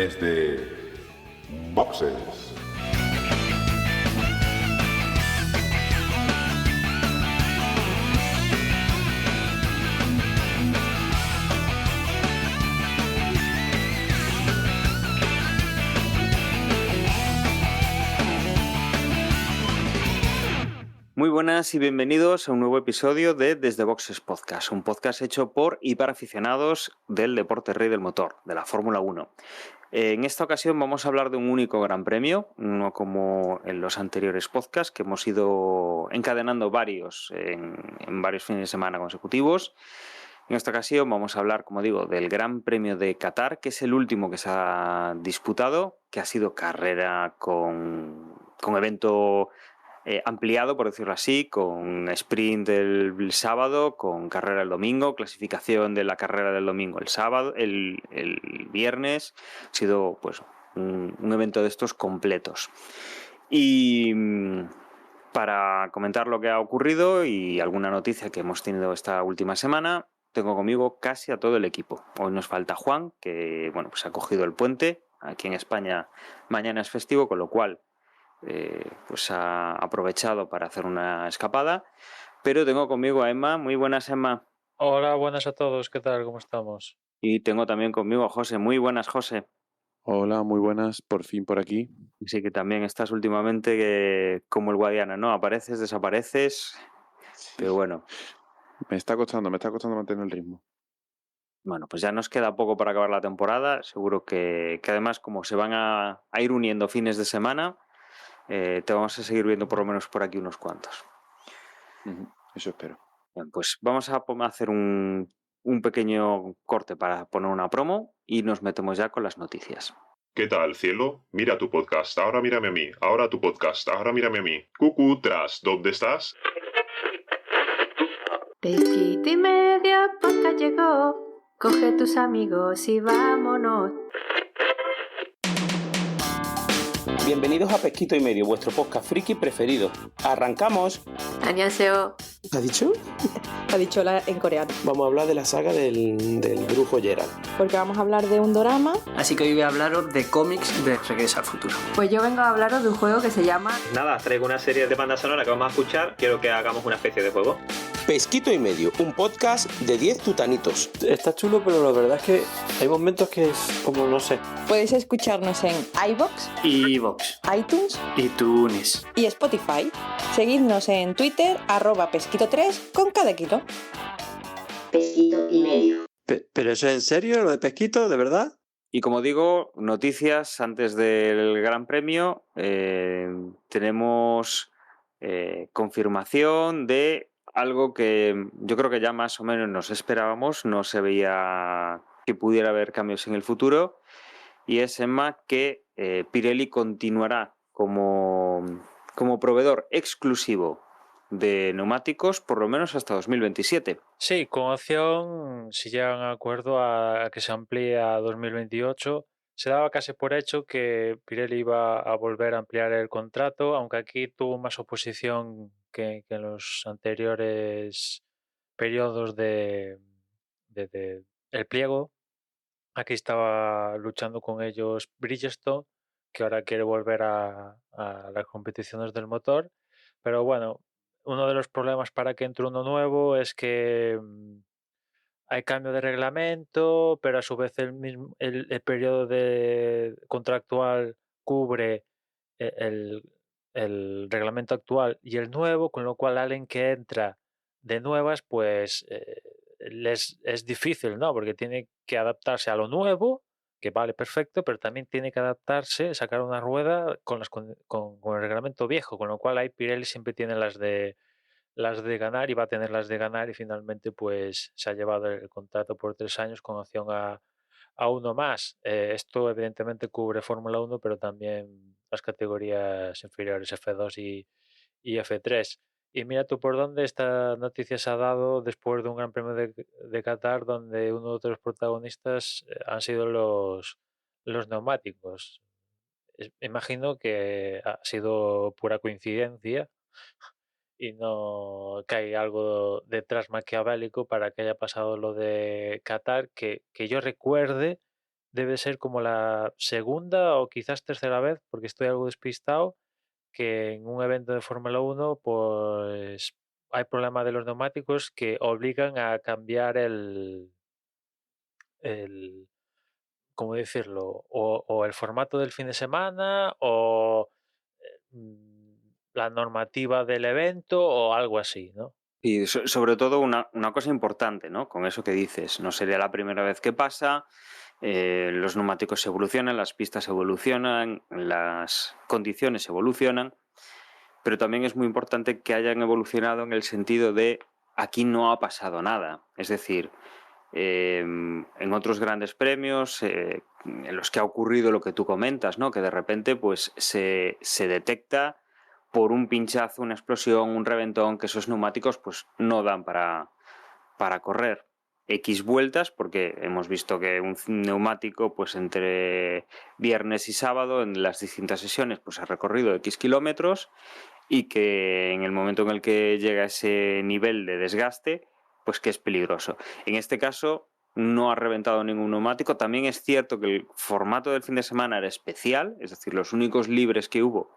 desde Boxes. Muy buenas y bienvenidos a un nuevo episodio de Desde Boxes Podcast, un podcast hecho por y para aficionados del deporte rey del motor, de la Fórmula 1. En esta ocasión vamos a hablar de un único gran premio, no como en los anteriores podcasts, que hemos ido encadenando varios en varios fines de semana consecutivos. En esta ocasión vamos a hablar, como digo, del Gran Premio de Qatar, que es el último que se ha disputado, que ha sido carrera con evento ampliado, por decirlo así, con sprint el sábado, con carrera el domingo, clasificación de la carrera del domingo el sábado, el viernes. Ha sido pues un evento de estos completos. Y para comentar lo que ha ocurrido y alguna noticia que hemos tenido esta última semana, tengo conmigo casi a todo el equipo. Hoy nos falta Juan, que bueno, pues ha cogido el puente. Aquí en España mañana es festivo, con lo cual pues ha aprovechado para hacer una escapada, pero tengo conmigo a Emma. Muy buenas, Emma. Hola, buenas a todos, ¿qué tal? ¿Cómo estamos? Y tengo también conmigo a José. Muy buenas, José. Hola, muy buenas, por fin por aquí. Sí, que también estás últimamente como el Guadiana, ¿no? Apareces, desapareces, pero bueno. Me está costando mantener el ritmo. Bueno, pues ya nos queda poco para acabar la temporada. Seguro que además, como se van a ir uniendo fines de semana, te vamos a seguir viendo por lo menos por aquí unos cuantos. Eso espero. Bien, pues vamos a hacer un pequeño corte para poner una promo y nos metemos ya con las noticias. ¿Qué tal, cielo? Mira tu podcast, ahora mírame a mí. Ahora tu podcast, ahora mírame a mí. Cucú, tras, ¿dónde estás? Pesquito y medio podcast llegó. Coge tus amigos y vámonos. Bienvenidos a Pesquito y Medio, vuestro podcast friki preferido. ¡Arrancamos! 안녕하세요. ¿Ha dicho? Ha dicho en coreano. Vamos a hablar de la saga del brujo Geralt. Porque vamos a hablar de un dorama. Así que hoy voy a hablaros de cómics de Regreso al Futuro. Pues yo vengo a hablaros de un juego que se llama... Nada, traigo una serie de banda sonora que vamos a escuchar. Quiero que hagamos una especie de juego. Pesquito y Medio, un podcast de 10 tutanitos. Está chulo, pero la verdad es que hay momentos que es como, no sé. Podéis escucharnos en iVoox, iTunes, y Spotify. Seguidnos en Twitter, @pesquito3 con cada kilo. Pesquito y Medio. ¿Pero eso es en serio, lo de Pesquito, de verdad? Y como digo, noticias antes del Gran Premio. Tenemos confirmación de algo que yo creo que ya más o menos nos esperábamos. No se veía que pudiera haber cambios en el futuro. Y es, Emma, que Pirelli continuará como proveedor exclusivo de neumáticos por lo menos hasta 2027. Sí, con opción, si llegan a acuerdo a que se amplíe a 2028, se daba casi por hecho que Pirelli iba a volver a ampliar el contrato, aunque aquí tuvo más oposición que en los anteriores periodos de el pliego. Aquí estaba luchando con ellos Bridgestone, que ahora quiere volver a las competiciones del motor. Pero bueno, uno de los problemas para que entre uno nuevo es que hay cambio de reglamento, pero a su vez el periodo contractual cubre el reglamento actual y el nuevo, con lo cual alguien que entra de nuevas, pues es difícil, ¿no? Porque tiene que adaptarse a lo nuevo, que vale perfecto, pero también tiene que adaptarse, sacar una rueda con el reglamento viejo, con lo cual ahí Pirelli siempre tiene las de ganar y va a tener las de ganar, y finalmente pues se ha llevado el contrato por 3 años con opción a uno más. Esto evidentemente cubre Fórmula 1, pero también las categorías inferiores F2 y F3. Y mira tú por dónde esta noticia se ha dado después de un Gran Premio de Qatar, donde uno de los protagonistas han sido los neumáticos. Imagino que ha sido pura coincidencia y no que hay algo detrás maquiavélico para que haya pasado lo de Qatar, que yo recuerde, debe ser como la segunda o quizás tercera vez, porque estoy algo despistado, que en un evento de Fórmula 1 pues hay problema de los neumáticos que obligan a cambiar el ¿cómo decirlo? O el formato del fin de semana o la normativa del evento o algo así, ¿no? Y sobre todo una cosa importante, ¿no? Con eso que dices, no sería la primera vez que pasa, los neumáticos evolucionan, las pistas evolucionan, las condiciones evolucionan, pero también es muy importante que hayan evolucionado en el sentido de aquí no ha pasado nada. Es decir, en otros grandes premios en los que ha ocurrido lo que tú comentas, ¿no? Que de repente pues se detecta por un pinchazo, una explosión, un reventón, que esos neumáticos pues no dan para correr X vueltas, porque hemos visto que un neumático pues entre viernes y sábado en las distintas sesiones pues ha recorrido X kilómetros y que en el momento en el que llega a ese nivel de desgaste pues que es peligroso. En este caso no ha reventado ningún neumático. También es cierto que el formato del fin de semana era especial, es decir, los únicos libres que hubo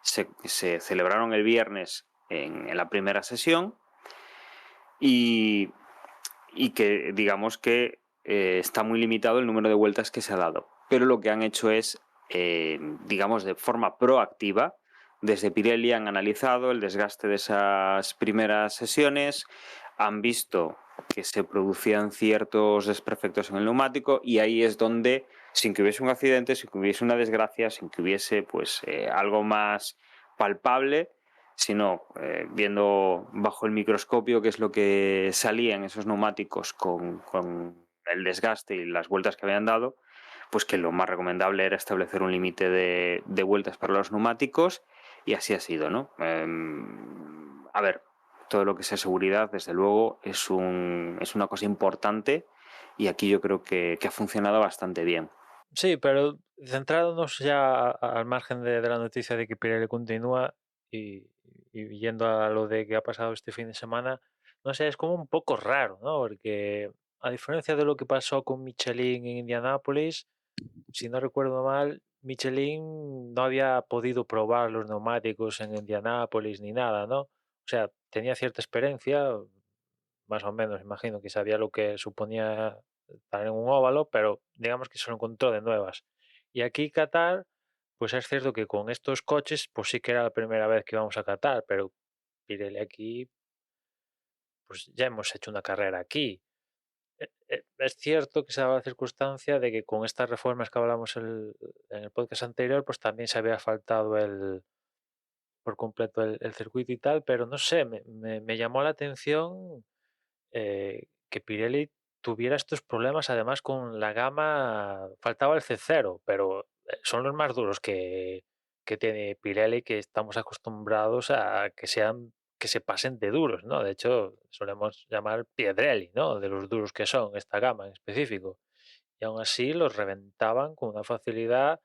se celebraron el viernes en la primera sesión y que digamos que está muy limitado el número de vueltas que se ha dado. Pero lo que han hecho es, digamos, de forma proactiva, desde Pirelli han analizado el desgaste de esas primeras sesiones, han visto que se producían ciertos desperfectos en el neumático y ahí es donde, sin que hubiese un accidente, sin que hubiese una desgracia, sin que hubiese pues algo más palpable, sino viendo bajo el microscopio qué es lo que salía en esos neumáticos con el desgaste y las vueltas que habían dado, pues que lo más recomendable era establecer un límite de vueltas para los neumáticos y así ha sido, ¿no? A ver, todo lo que sea seguridad, desde luego, es una cosa importante y aquí yo creo que ha funcionado bastante bien. Sí, pero centrándonos ya al margen de la noticia de que Pirelli continúa y yendo a lo de que ha pasado este fin de semana, no sé, es como un poco raro, ¿no? Porque a diferencia de lo que pasó con Michelin en Indianápolis, si no recuerdo mal, Michelin no había podido probar los neumáticos en Indianápolis ni nada, ¿no? O sea, tenía cierta experiencia, más o menos, imagino que sabía lo que suponía estar en un óvalo, pero digamos que se lo encontró de nuevas. Y aquí Qatar, pues es cierto que con estos coches, pues sí que era la primera vez que íbamos a Qatar, pero Pirelli aquí, pues ya hemos hecho una carrera aquí. Es cierto que se daba la circunstancia de que con estas reformas que hablamos en el podcast anterior, pues también se había asfaltado por completo el circuito y tal, pero no sé, me llamó la atención que Pirelli tuviera estos problemas además con la gama, faltaba el C0, pero son los más duros que tiene Pirelli, que estamos acostumbrados a que se pasen de duros, ¿no? De hecho, solemos llamar Piedrelli, ¿no? De los duros que son esta gama en específico. Y aún así los reventaban con una facilidad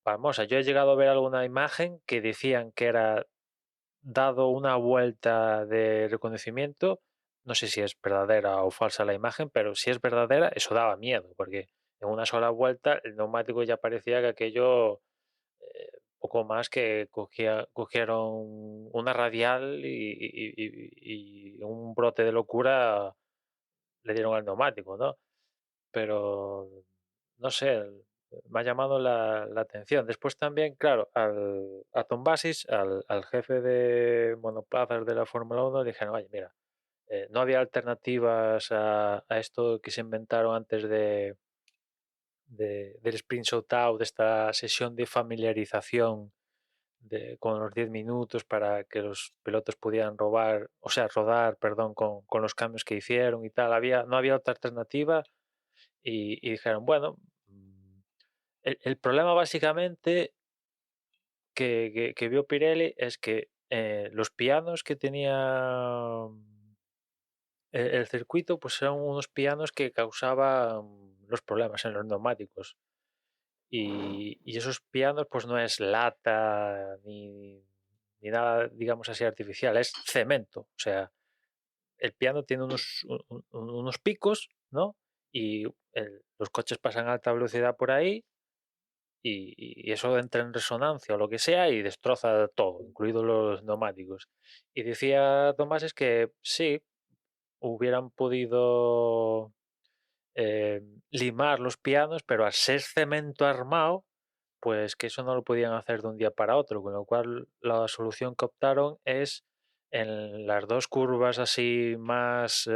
famosa. Yo he llegado a ver alguna imagen que decían que era dado una vuelta de reconocimiento, no sé si es verdadera o falsa la imagen, pero si es verdadera, eso daba miedo, porque en una sola vuelta el neumático ya parecía que aquello poco más que cogieron una radial y un brote de locura le dieron al neumático, ¿no? Pero no sé, me ha llamado la atención. Después también, claro, a Tom Basis, al jefe de monoplazas de la Fórmula 1, le dijeron, oye, mira, no había alternativas a esto que se inventaron antes del Sprint Shootout, de esta sesión de familiarización con los 10 minutos para que los pilotos pudieran rodar, perdón, con los cambios que hicieron y tal. No había otra alternativa y dijeron, bueno, el problema básicamente que vio Pirelli es que los pianos que tenía el circuito pues eran unos pianos que causaban los problemas en los neumáticos. Y esos pianos pues no es lata ni nada, digamos así, artificial, es cemento. O sea, el piano tiene unos picos, ¿no? y los coches pasan a alta velocidad por ahí y eso entra en resonancia o lo que sea y destroza todo, incluidos los neumáticos. Y decía Tomás es que sí, hubieran podido limar los pianos, pero al ser cemento armado, pues que eso no lo podían hacer de un día para otro, con lo cual la solución que optaron es en las dos curvas así más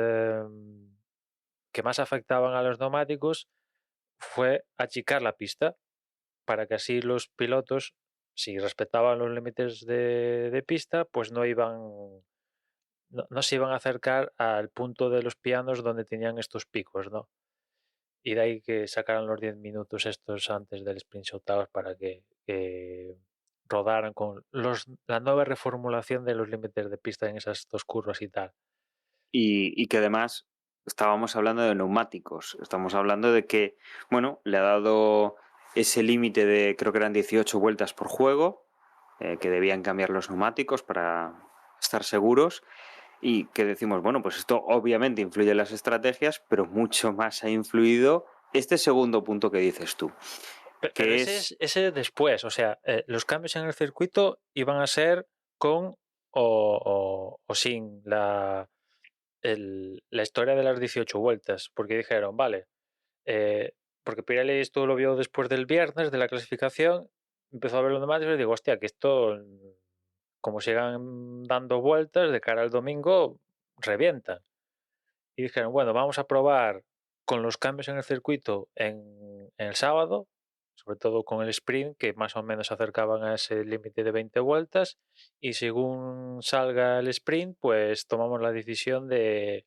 que más afectaban a los neumáticos, fue achicar la pista para que así los pilotos, si respetaban los límites de pista, pues no se iban a acercar al punto de los pianos donde tenían estos picos, ¿no? Y de ahí que sacaran los 10 minutos estos antes del sprint shootout para que rodaran con la nueva reformulación de los límites de pista en esas dos curvas y tal. Y que además estábamos hablando de neumáticos, estamos hablando de que, bueno, le ha dado ese límite de, creo que eran 18 vueltas por juego, que debían cambiar los neumáticos para estar seguros. Y que decimos, bueno, pues esto obviamente influye en las estrategias, pero mucho más ha influido este segundo punto que dices tú. Pero ese después, o sea, los cambios en el circuito iban a ser con o sin la historia de las 18 vueltas, porque dijeron, vale, porque Pirelli esto lo vio después del viernes de la clasificación, empezó a ver los demás y digo, hostia, que esto, como sigan dando vueltas de cara al domingo, revientan. Y dijeron, bueno, vamos a probar con los cambios en el circuito en el sábado, sobre todo con el sprint, que más o menos se acercaban a ese límite de 20 vueltas, y según salga el sprint, pues tomamos la decisión de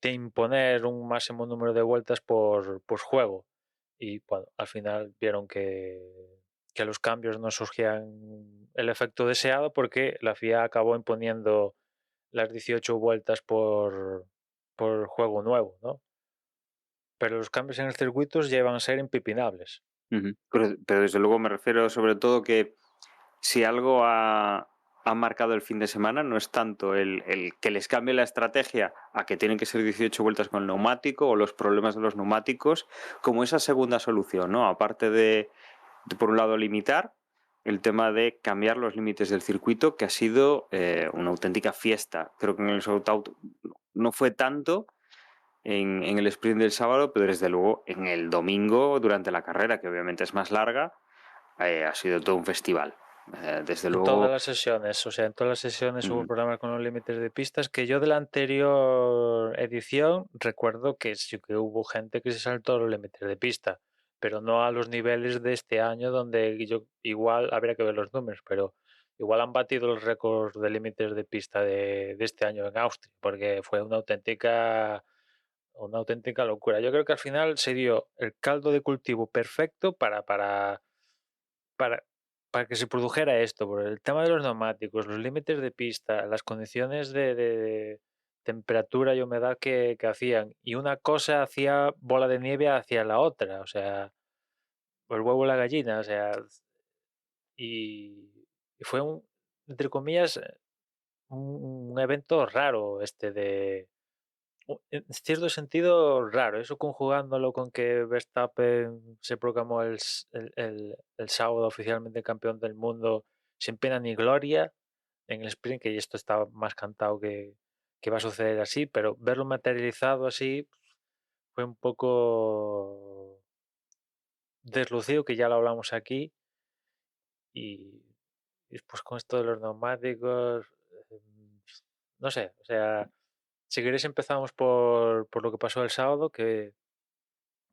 imponer un máximo número de vueltas por juego. Y bueno, al final vieron que los cambios no surgían el efecto deseado porque la FIA acabó imponiendo las 18 vueltas por juego nuevo, ¿no? Pero los cambios en el circuito llevan a ser impepinables. Pero desde luego me refiero sobre todo que si algo ha marcado el fin de semana no es tanto el que les cambie la estrategia a que tienen que ser 18 vueltas con el neumático o los problemas de los neumáticos, como esa segunda solución, ¿no? Aparte de por un lado limitar el tema de cambiar los límites del circuito, que ha sido una auténtica fiesta. Creo que en el shootout no fue tanto en el sprint del sábado, pero desde luego en el domingo durante la carrera, que obviamente es más larga, ha sido todo un festival. Desde luego... En todas las sesiones, o sea, en todas las sesiones hubo problemas con los límites de pistas, que yo de la anterior edición recuerdo que sí que hubo gente que se saltó los límites de pista, pero no a los niveles de este año, donde yo igual habría que ver los números, pero igual han batido los récords de límites de pista de este año en Austria, porque fue una auténtica locura. Yo creo que al final se dio el caldo de cultivo perfecto para que se produjera esto, por el tema de los neumáticos, los límites de pista, las condiciones de temperatura y humedad que hacían, y una cosa hacía bola de nieve hacia la otra, o sea, el huevo y la gallina, o sea, y fue entre comillas, un evento raro en cierto sentido raro, eso conjugándolo con que Verstappen se proclamó el sábado oficialmente campeón del mundo sin pena ni gloria en el sprint, que esto estaba más cantado que va a suceder así, pero verlo materializado así fue un poco deslucido, que ya lo hablamos aquí, y después con esto de los neumáticos, no sé, o sea... Si queréis empezamos por lo que pasó el sábado, que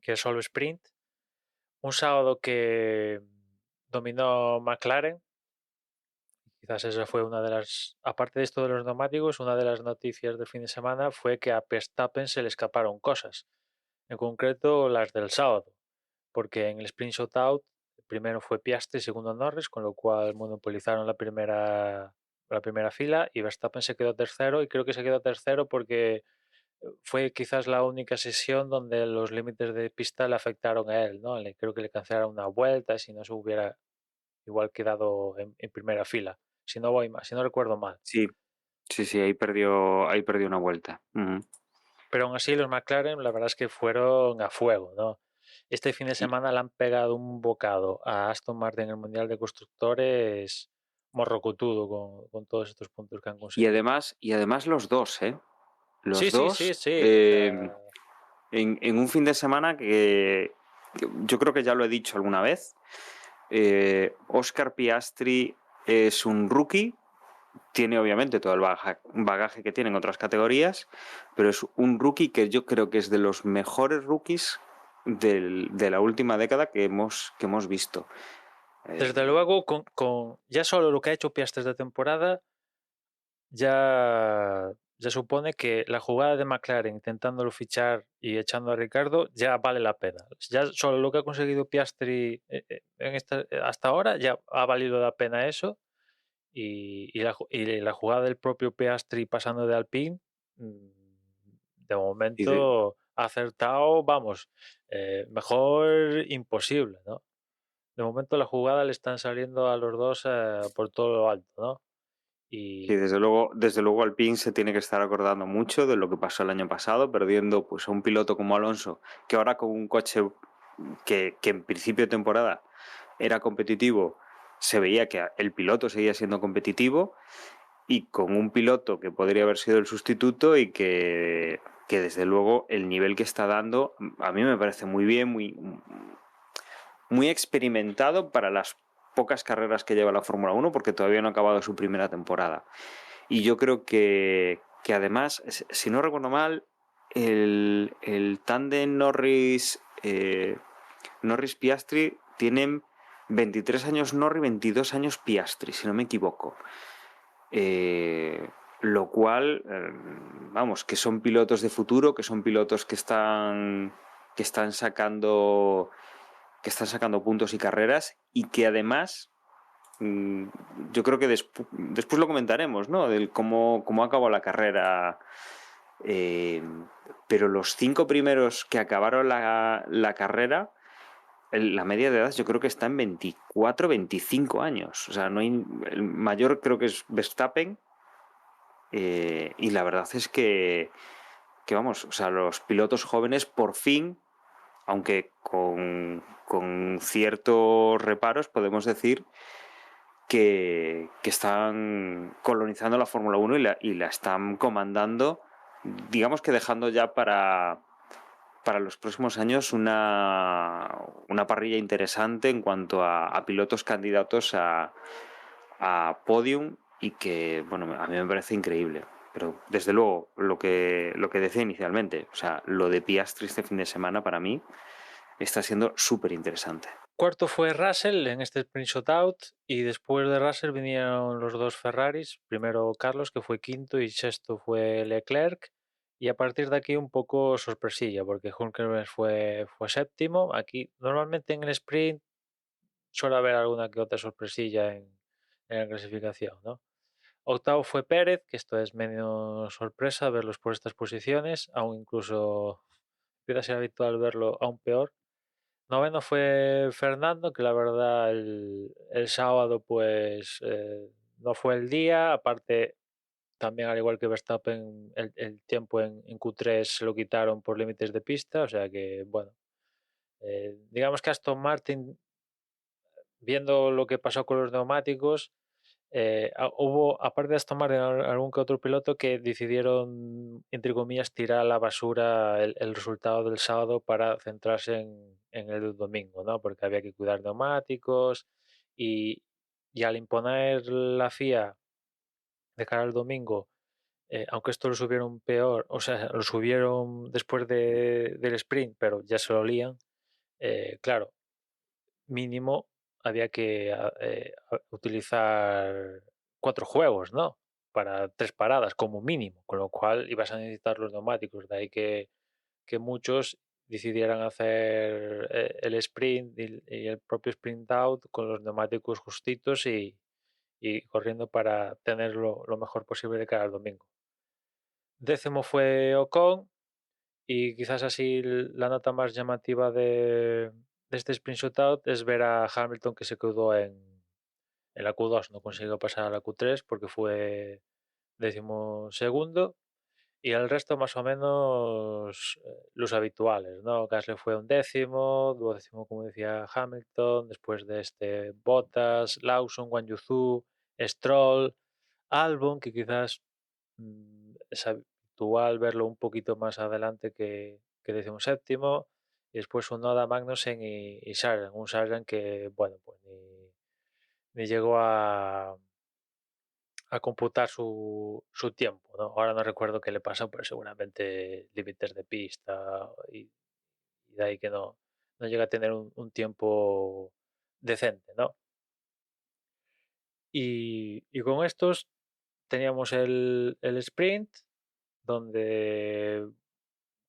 es solo sprint. Un sábado que dominó McLaren. Quizás esa fue una de las... Aparte de esto de los neumáticos, una de las noticias del fin de semana fue que a Verstappen se le escaparon cosas. En concreto las del sábado. Porque en el sprint shootout primero fue Piastri, segundo Norris, con lo cual monopolizaron la primera fila y Verstappen se quedó tercero, y creo que se quedó tercero porque fue quizás la única sesión donde los límites de pista le afectaron a él, ¿no? Creo que le cancelaron una vuelta, si no se hubiera igual quedado en primera fila, si no recuerdo mal. Sí, ahí perdió una vuelta. Pero aún así los McLaren la verdad es que fueron a fuego, ¿no? Este fin de semana le han pegado un bocado a Aston Martin en el Mundial de Constructores morrocotudo con todos estos puntos que han Y conseguido. además los dos, ¿eh? Los Sí, dos sí, sí, sí. en un fin de semana que yo creo que ya lo he dicho alguna vez. Oscar Piastri es un rookie, tiene obviamente todo el bagaje que tiene en otras categorías, pero es un rookie que yo creo que es de los mejores rookies de la última década que hemos visto. Desde luego, con ya solo lo que ha hecho Piastri esta temporada, ya supone que la jugada de McLaren intentándolo fichar y echando a Ricardo ya vale la pena. Ya solo lo que ha conseguido Piastri hasta ahora ya ha valido la pena eso. Y la jugada del propio Piastri pasando de Alpine, de momento ha acertado, vamos, mejor imposible, ¿no? De momento la jugada le están saliendo a los dos por todo lo alto, ¿no? Sí, desde luego Alpine se tiene que estar acordando mucho de lo que pasó el año pasado, perdiendo pues a un piloto como Alonso, que ahora con un coche que en principio de temporada era competitivo, se veía que el piloto seguía siendo competitivo, y con un piloto que podría haber sido el sustituto y que desde luego el nivel que está dando a mí me parece muy bien, muy experimentado para las pocas carreras que lleva la Fórmula 1, porque todavía no ha acabado su primera temporada. Y yo creo que además, si no recuerdo mal, el tándem Norris-Piastri tienen 23 años Norris, 22 años Piastri, si no me equivoco. Lo cual, vamos, que son pilotos de futuro, que son pilotos que están sacando puntos y carreras, y que además yo creo que después lo comentaremos, ¿no? Del cómo acabó la carrera, pero los 5 primeros que acabaron la carrera, la media de edad yo creo que está en 24, 25 años. O sea, no hay, el mayor creo que es Verstappen, y la verdad es que vamos, o sea, los pilotos jóvenes por fin, aunque con ciertos reparos, podemos decir que están colonizando la Fórmula 1 y la están comandando, digamos que dejando ya para los próximos años una parrilla interesante en cuanto a pilotos candidatos a podium, y que, bueno, a mí me parece increíble. Pero desde luego, lo que decía inicialmente, o sea, lo de Piastri este fin de semana para mí está siendo súper interesante. Cuarto fue Russell en este sprint shootout, y después de Russell vinieron los dos Ferraris, primero Carlos, que fue quinto, y sexto fue Leclerc, y a partir de aquí un poco sorpresilla, porque Hülkenberg fue séptimo. Aquí normalmente en el sprint suele haber alguna que otra sorpresilla en la clasificación, ¿no? Octavo fue Pérez, que esto es menos sorpresa verlos por estas posiciones, aún incluso empieza a ser habitual verlo aún peor. Noveno fue Fernando, que la verdad el sábado pues no fue el día. Aparte, también al igual que Verstappen, el tiempo en Q3 se lo quitaron por límites de pista, o sea que bueno, digamos que Aston Martin, viendo lo que pasó con los neumáticos, hubo, aparte de Aston Martin, algún que otro piloto que decidieron, entre comillas, tirar a la basura el resultado del sábado para centrarse en el domingo, ¿no? Porque había que cuidar neumáticos, y al imponer la FIA de cara al domingo, aunque esto lo subieron peor, o sea, lo subieron después del sprint, pero ya se lo lían, claro, mínimo había que utilizar 4 juegos, ¿no? Para 3 paradas como mínimo, con lo cual ibas a necesitar los neumáticos. De ahí que muchos decidieran hacer el sprint y el propio sprint out con los neumáticos justitos y corriendo para tener lo mejor posible de cara al domingo. Décimo fue Ocon, y quizás así la nota más llamativa de este sprint shootout es ver a Hamilton, que se quedó en la Q2, no consiguió pasar a la Q3 porque fue 12º, Y el resto más o menos los habituales, ¿no? Gasly fue 11º, 12º como decía Hamilton, después de Bottas, Lawson, Guan Yu Zhou, Stroll, Albon, que quizás es habitual verlo un poquito más adelante que 17º, y después un Noda, Magnussen y Sargent, un Sargent que, bueno, pues ni llegó a computar su tiempo, ¿no? Ahora no recuerdo qué le pasó, pero seguramente límites de pista y de ahí que no llega a tener un tiempo decente, ¿no? Y con estos teníamos el sprint, donde,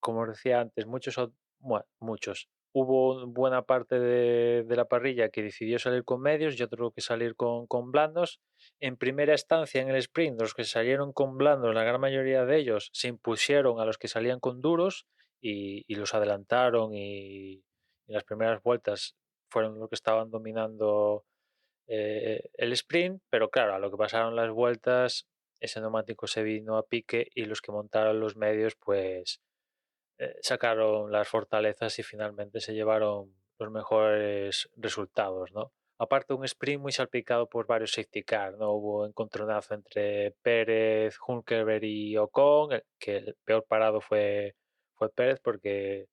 como os decía antes, muchos, hubo buena parte de la parrilla que decidió salir con medios y otro que salir con blandos. En primera instancia, en el sprint, los que salieron con blandos, la gran mayoría de ellos se impusieron a los que salían con duros y los adelantaron, y las primeras vueltas fueron los que estaban dominando el sprint, pero claro, a lo que pasaron las vueltas, ese neumático se vino a pique y los que montaron los medios pues sacaron las fortalezas y finalmente se llevaron los mejores resultados, ¿no? Aparte, un sprint muy salpicado por varios safety car, ¿no? Hubo encontronazo entre Pérez, Hülkenberg y Ocon, que el peor parado fue Pérez, porque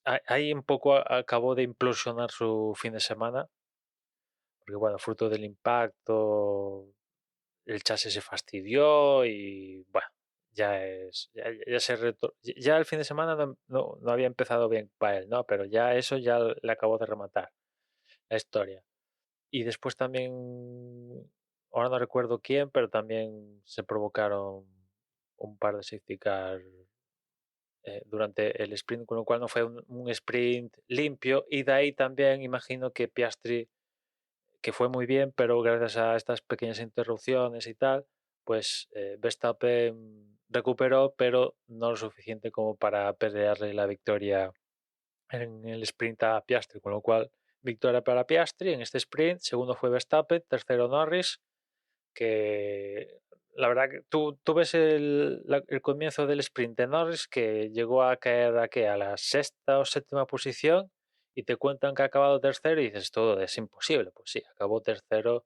ahí un poco acabó de implosionar su fin de semana, porque bueno, fruto del impacto, el chasis se fastidió y bueno, ya el fin de semana no había empezado bien para él, ¿no? Pero ya eso ya le acabó de rematar la historia. Y después también, ahora no recuerdo quién, pero también se provocaron un par de safety car durante el sprint, con lo cual no fue un sprint limpio, y de ahí también imagino que Piastri, que fue muy bien, pero gracias a estas pequeñas interrupciones y tal, pues Verstappen recuperó, pero no lo suficiente como para pelearle la victoria en el sprint a Piastri, con lo cual victoria para Piastri en este sprint. Segundo fue Verstappen, tercero Norris, que la verdad que tú ves el comienzo del sprint de Norris, que llegó a caer a la sexta o séptima posición, y te cuentan que ha acabado tercero y dices, todo es imposible. Pues sí, acabó tercero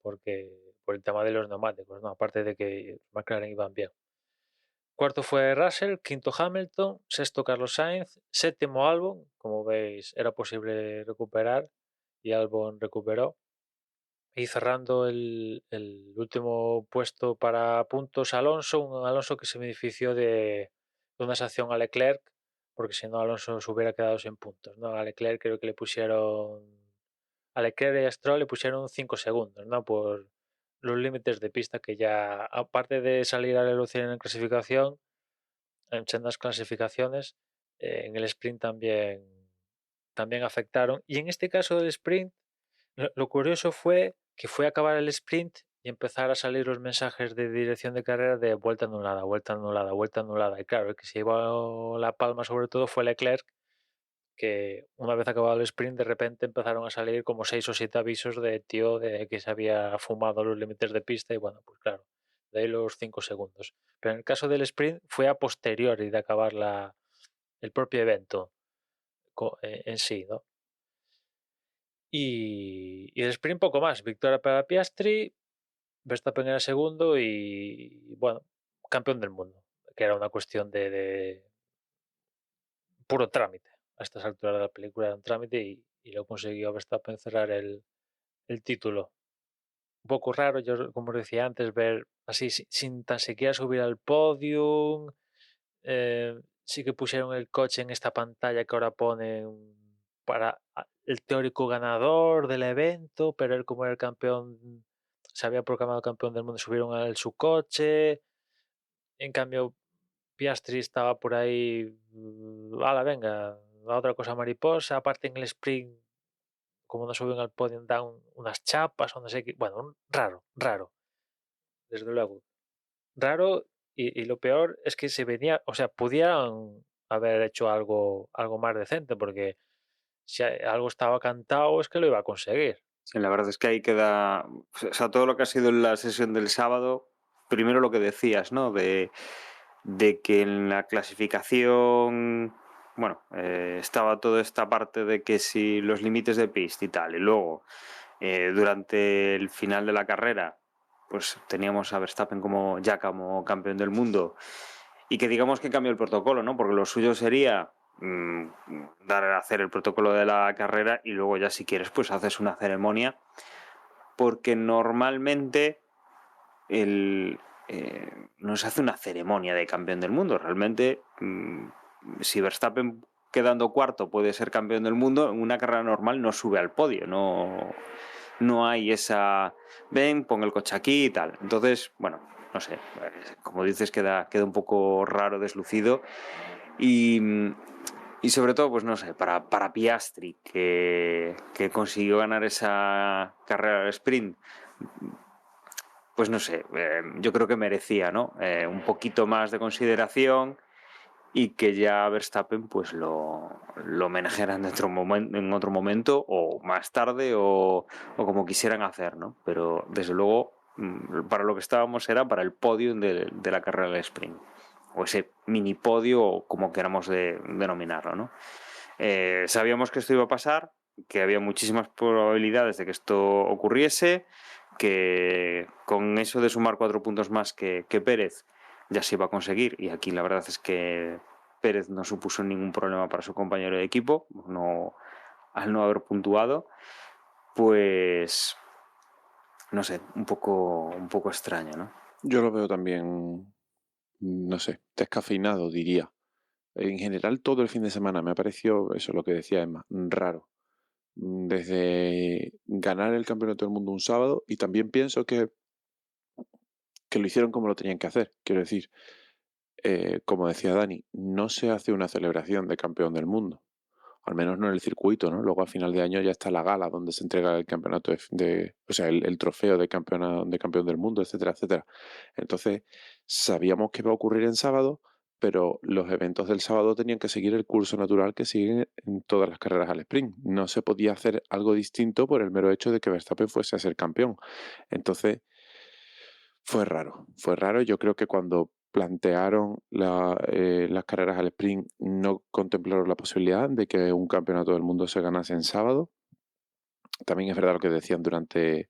por el tema de los neumáticos, ¿no? Aparte de que McLaren iban bien. Cuarto fue Russell, quinto Hamilton, sexto Carlos Sainz, séptimo Albon, como veis era posible recuperar y Albon recuperó. Y cerrando el último puesto para puntos Alonso, un Alonso que se benefició de una sanción a Leclerc, porque si no Alonso se hubiera quedado sin puntos, ¿no? A Leclerc creo que a Leclerc y a Stroll le pusieron 5 segundos, ¿no? Por los límites de pista, que ya, aparte de salir a relucir en la clasificación, en sendas clasificaciones, en el sprint también afectaron. Y en este caso del sprint, lo curioso fue que fue a acabar el sprint y empezar a salir los mensajes de dirección de carrera de vuelta anulada, vuelta anulada, vuelta anulada. Y claro, el que se llevó la palma sobre todo fue Leclerc, que una vez acabado el sprint de repente empezaron a salir como 6 o 7 avisos de tío de que se había fumado los límites de pista, y bueno, pues claro, de ahí los 5 segundos. Pero en el caso del sprint fue a posteriori de acabar el propio evento en sí, ¿no? Y el sprint poco más, victoria para Piastri, Verstappen era segundo y bueno, campeón del mundo, que era una cuestión de puro trámite. A estas alturas de la película era un trámite y lo consiguió Verstappen cerrar el título. Un poco raro, yo como os decía antes, ver así sin tan siquiera subir al podium. Sí que pusieron el coche en esta pantalla que ahora ponen para el teórico ganador del evento, pero él, como era el campeón, se había proclamado campeón del mundo, subieron a él su coche. En cambio Piastri estaba por ahí, venga, la otra cosa mariposa. Aparte, en el sprint, como no suben al podio, dan unas chapas o no sé qué. Bueno, raro, desde luego, raro. Y lo peor es que se venía, o sea, pudieran haber hecho algo más decente, porque si algo estaba cantado es que lo iba a conseguir. Sí, la verdad es que ahí queda, o sea, todo lo que ha sido en la sesión del sábado primero lo que decías, ¿no? De que en la clasificación, bueno, estaba toda esta parte de que si los límites de pista y tal, y luego durante el final de la carrera, pues teníamos a Verstappen como campeón del mundo, y que digamos que cambió el protocolo, ¿no? Porque lo suyo sería hacer el protocolo de la carrera y luego ya si quieres pues haces una ceremonia, porque normalmente no se hace una ceremonia de campeón del mundo. Realmente si Verstappen quedando cuarto puede ser campeón del mundo, en una carrera normal no sube al podio, no hay esa ven, pon el coche aquí y tal. Entonces, bueno, no sé, como dices, queda un poco raro, deslucido. Y sobre todo, pues no sé, para Piastri, que consiguió ganar esa carrera del sprint, pues no sé, yo creo que merecía, ¿no? Un poquito más de consideración, y que ya Verstappen pues lo homenajearan en otro momento o más tarde o como quisieran hacer, ¿no? Pero desde luego para lo que estábamos era para el podio de la carrera del sprint, o ese mini podio, o como queramos denominarlo, ¿no? Sabíamos que esto iba a pasar, que había muchísimas probabilidades de que esto ocurriese, que con eso de sumar 4 puntos más que Pérez ya se iba a conseguir, y aquí la verdad es que Pérez no supuso ningún problema para su compañero de equipo, al no haber puntuado, pues no sé, un poco extraño, ¿no? Yo lo veo también, no sé, descafeinado, diría. En general, todo el fin de semana me ha parecido, eso lo que decía Emma, raro. Desde ganar el campeonato del mundo un sábado, y también pienso que lo hicieron como lo tenían que hacer. Quiero decir, como decía Dani, no se hace una celebración de campeón del mundo, al menos no en el circuito, ¿no? Luego a final de año ya está la gala donde se entrega el campeonato o sea, el trofeo de campeón del mundo, etcétera, etcétera. Entonces, sabíamos que iba a ocurrir en sábado, pero los eventos del sábado tenían que seguir el curso natural que siguen en todas las carreras al sprint. No se podía hacer algo distinto por el mero hecho de que Verstappen fuese a ser campeón. Entonces, fue raro. Yo creo que cuando plantearon las carreras al sprint no contemplaron la posibilidad de que un campeonato del mundo se ganase en sábado. También es verdad lo que decían durante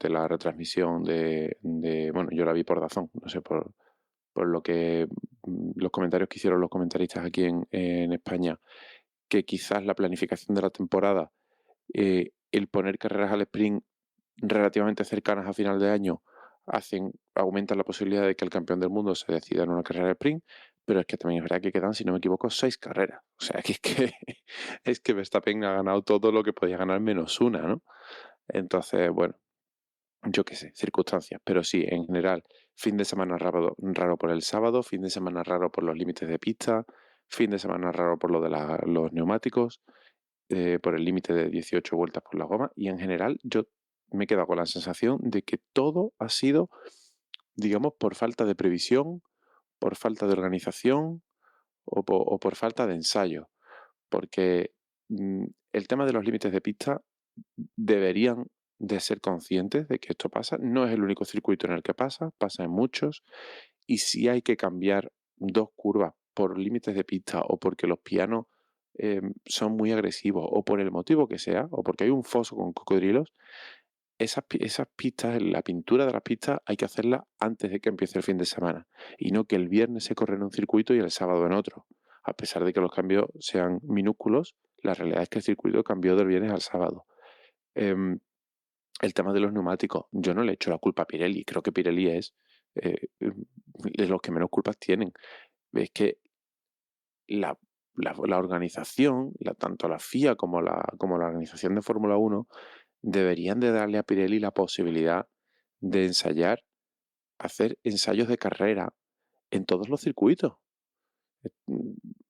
la retransmisión bueno, yo la vi por DAZN, no sé, por lo que los comentarios que hicieron los comentaristas aquí en España, que quizás la planificación de la temporada, el poner carreras al sprint relativamente cercanas a final de año, aumentan la posibilidad de que el campeón del mundo se decida en una carrera de sprint, pero es que también es verdad que quedan, si no me equivoco, 6 carreras. O sea, es que Verstappen ha ganado todo lo que podía ganar menos una, ¿no? Entonces, bueno, yo qué sé, circunstancias. Pero sí, en general, fin de semana raro por el sábado, fin de semana raro por los límites de pista, fin de semana raro por lo de los neumáticos, por el límite de 18 vueltas por la goma, y en general yo me he quedado con la sensación de que todo ha sido, digamos, por falta de previsión, por falta de organización o por falta de ensayo. Porque el tema de los límites de pista deberían de ser conscientes de que esto pasa. No es el único circuito en el que pasa en muchos. Y si hay que cambiar 2 curvas por límites de pista, o porque los pianos son muy agresivos, o por el motivo que sea, o porque hay un foso con cocodrilos, esas pistas, la pintura de las pistas hay que hacerla antes de que empiece el fin de semana, y no que el viernes se corre en un circuito y el sábado en otro. A pesar de que los cambios sean minúsculos, la realidad es que el circuito cambió del viernes al sábado. El tema de los neumáticos, yo no le echo la culpa a Pirelli, creo que Pirelli es los que menos culpas tienen. Es que la organización, tanto la FIA como la organización de Fórmula 1, deberían de darle a Pirelli la posibilidad de hacer ensayos de carrera en todos los circuitos.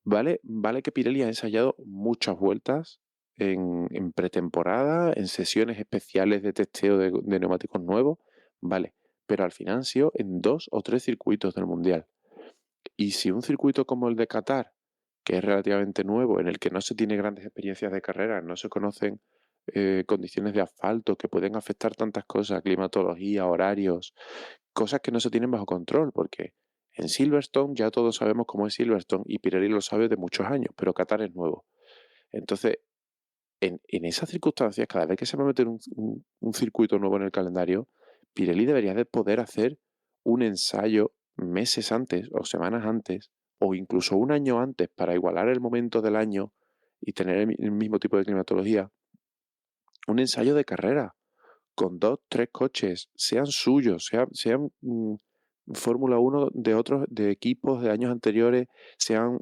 Vale que Pirelli ha ensayado muchas vueltas en pretemporada, en sesiones especiales de testeo de neumáticos nuevos, vale, pero al final han sido en 2 o 3 circuitos del Mundial. Y si un circuito como el de Qatar, que es relativamente nuevo, en el que no se tiene grandes experiencias de carrera, no se conocen condiciones de asfalto que pueden afectar tantas cosas, climatología, horarios, cosas que no se tienen bajo control, porque en Silverstone ya todos sabemos cómo es Silverstone y Pirelli lo sabe de muchos años, pero Qatar es nuevo. Entonces, en esas circunstancias, cada vez que se va a meter un circuito nuevo en el calendario, Pirelli debería de poder hacer un ensayo meses antes o semanas antes o incluso un año antes para igualar el momento del año y tener el mismo tipo de climatología. Un ensayo de carrera con 2, 3 coches, sean suyos, sean Fórmula 1 de equipos de años anteriores, sean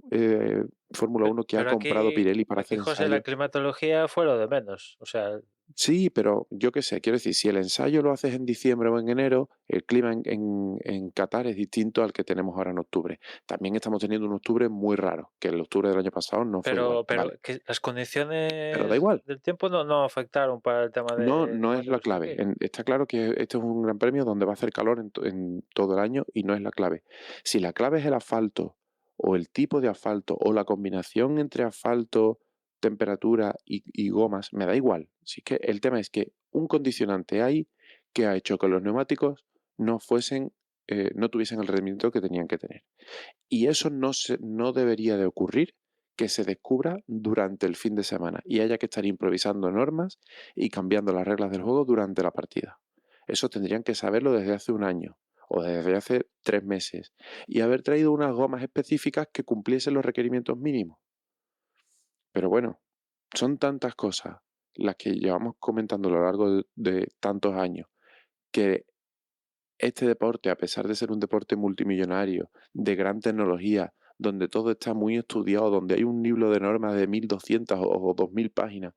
Fórmula 1 que ha Pero comprado Pirelli para aquí, hacer José, la ensayos. climatología fue lo de menos. O sea, Sí, pero yo qué sé, quiero decir, si el ensayo lo haces en diciembre o en enero, el clima en Qatar es distinto al que tenemos ahora en octubre. También estamos teniendo un octubre muy raro, que el octubre del año pasado no fue igual. pero Vale. que las Pero da condiciones igual. del tiempo no afectaron para el tema de No es la motor clave. aquí. Está claro que este es un gran premio donde va a hacer calor en todo el año y no es la clave. Si la clave es el asfalto o el tipo de asfalto o la combinación entre asfalto, temperatura y gomas, me da igual. Si es que el tema es que un condicionante hay que ha hecho que los neumáticos no tuviesen el rendimiento que tenían que tener. Y eso no debería de ocurrir que se descubra durante el fin de semana y haya que estar improvisando normas y cambiando las reglas del juego durante la partida. Eso tendrían que saberlo desde hace un año o desde hace 3 meses y haber traído unas gomas específicas que cumpliesen los requerimientos mínimos. Pero bueno, son tantas cosas las que llevamos comentando a lo largo de tantos años que este deporte, a pesar de ser un deporte multimillonario, de gran tecnología, donde todo está muy estudiado, donde hay un libro de normas de 1200 o 2000 páginas,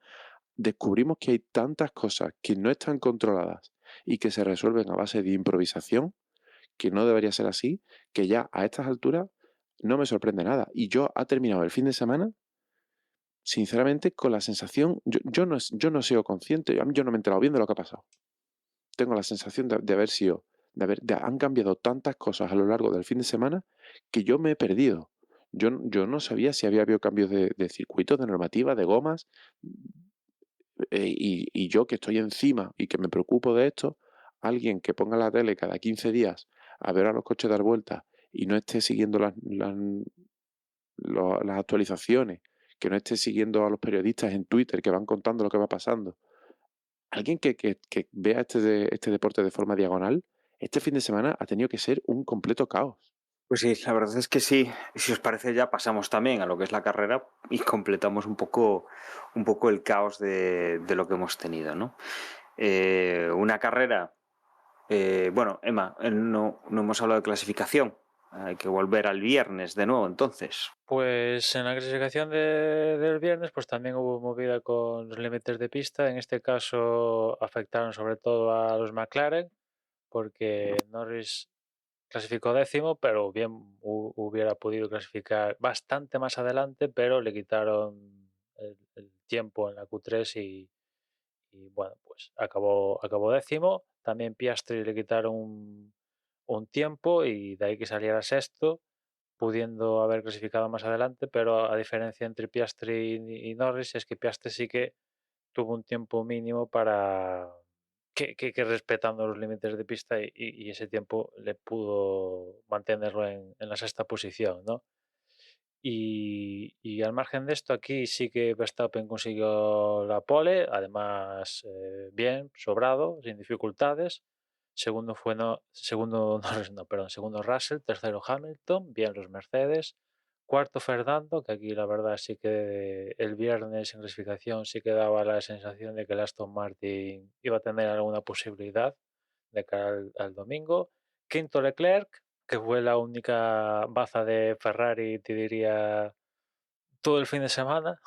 descubrimos que hay tantas cosas que no están controladas y que se resuelven a base de improvisación, que no debería ser así, que ya a estas alturas no me sorprende nada. Y yo ha terminado el fin de semana, sinceramente, con la sensación, yo no he sido consciente, yo no me he enterado bien de lo que ha pasado. Tengo la sensación de haber sido, han cambiado tantas cosas a lo largo del fin de semana que yo me he perdido. Yo no sabía si había habido cambios de circuitos, de normativa, de gomas, y yo que estoy encima y que me preocupo de esto, alguien que ponga la tele cada 15 días a ver a los coches dar vueltas y no esté siguiendo las actualizaciones, que no esté siguiendo a los periodistas en Twitter que van contando lo que va pasando. Alguien que vea este deporte de forma diagonal, este fin de semana ha tenido que ser un completo caos. Pues sí, la verdad es que sí. Si os parece, ya pasamos también a lo que es la carrera y completamos un poco el caos de lo que hemos tenido, ¿no? Una carrera. Bueno, Emma, no hemos hablado de clasificación. Hay que volver al viernes de nuevo, entonces. Pues en la clasificación del viernes, pues también hubo movida con los límites de pista. En este caso afectaron sobre todo a los McLaren, porque Norris clasificó 10º, pero bien hubiera podido clasificar bastante más adelante, pero le quitaron el tiempo en la Q3 y bueno, pues acabó 10º. También Piastri le quitaron un tiempo y de ahí que saliera sexto, pudiendo haber clasificado más adelante, pero a diferencia entre Piastri y Norris es que Piastri sí que tuvo un tiempo mínimo para que respetando los límites de pista y ese tiempo le pudo mantenerlo en la sexta posición, ¿no? Y al margen de esto, aquí sí que Verstappen consiguió la pole, además bien, sobrado, sin dificultades. Segundo segundo Russell, tercero Hamilton, bien los Mercedes. Cuarto Fernando, que aquí la verdad sí que el viernes en clasificación sí que daba la sensación de que el Aston Martin iba a tener alguna posibilidad de cara al domingo. Quinto Leclerc, que fue la única baza de Ferrari, te diría, todo el fin de semana.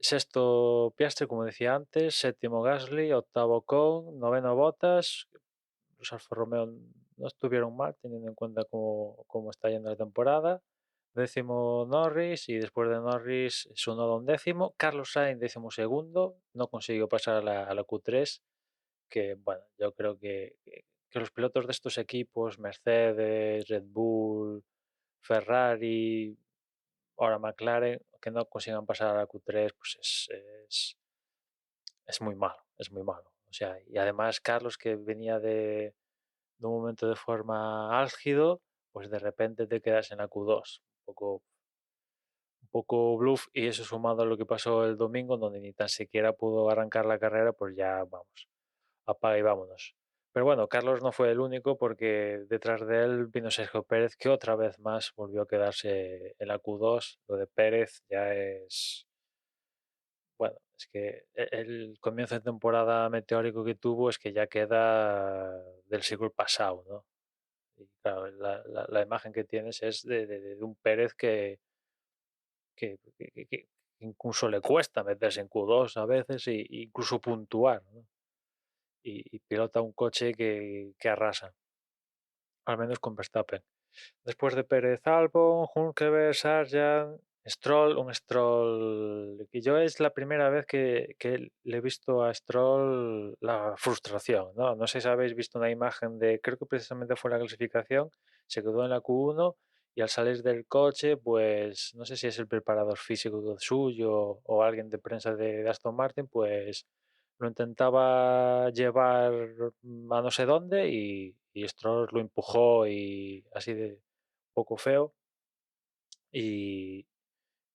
Sexto Piastri, como decía antes, séptimo Gasly, octavo Ocon, noveno Bottas. Los Alfa Romeo no estuvieron mal, teniendo en cuenta cómo está yendo la temporada. Décimo Norris, y después de Norris Tsunoda un décimo. Carlos Sainz, 12º, no consiguió pasar a la Q3, que bueno, yo creo que los pilotos de estos equipos, Mercedes, Red Bull, Ferrari, ahora McLaren, que no consigan pasar a la Q3, pues es muy malo, es muy malo. O sea, y además Carlos, que venía de de un momento de forma álgido, pues de repente te quedas en la Q2, un poco bluff, y eso sumado a lo que pasó el domingo, donde ni tan siquiera pudo arrancar la carrera, pues ya vamos, apaga y vámonos. Pero bueno, Carlos no fue el único, porque detrás de él vino Sergio Pérez, que otra vez más volvió a quedarse en la Q2. Lo de Pérez ya es... Bueno, es que el comienzo de temporada meteórico que tuvo es que ya queda del siglo pasado, ¿no? Y claro, la imagen que tienes es de un Pérez que incluso le cuesta meterse en Q2 a veces, e incluso puntuar, ¿no? Y pilota un coche que arrasa, al menos con Verstappen. Después de Pérez, Albon, Hülkenberg, Sargent, Stroll, un Stroll que yo es la primera vez que le he visto a Stroll la frustración, ¿no? No sé si habéis visto una imagen creo que precisamente fue la clasificación, se quedó en la Q1 y al salir del coche, pues no sé si es el preparador físico suyo o alguien de prensa de Aston Martin, pues lo intentaba llevar a no sé dónde y Stroll lo empujó y así de poco feo. Y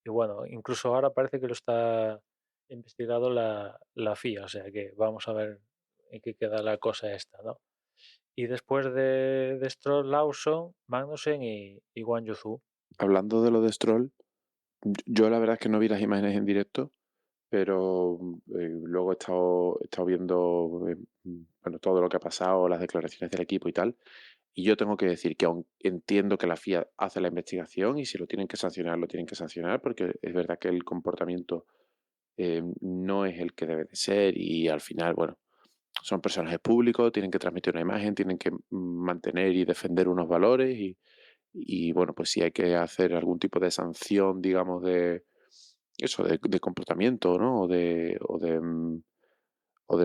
bueno, incluso ahora parece que lo está investigando la FIA, o sea que vamos a ver en qué queda la cosa esta, ¿no? Y después de Stroll, Lawson, Magnussen y Guan Yu Zhou. Hablando de lo de Stroll, yo la verdad es que no vi las imágenes en directo, pero luego he estado viendo bueno, todo lo que ha pasado, las declaraciones del equipo y tal, y yo tengo que decir que aún entiendo que la FIA hace la investigación y si lo tienen que sancionar, lo tienen que sancionar, porque es verdad que el comportamiento no es el que debe de ser y al final, bueno, son personajes públicos, tienen que transmitir una imagen, tienen que mantener y defender unos valores y bueno, pues si hay que hacer algún tipo de sanción, digamos, de eso, de comportamiento, ¿no? O de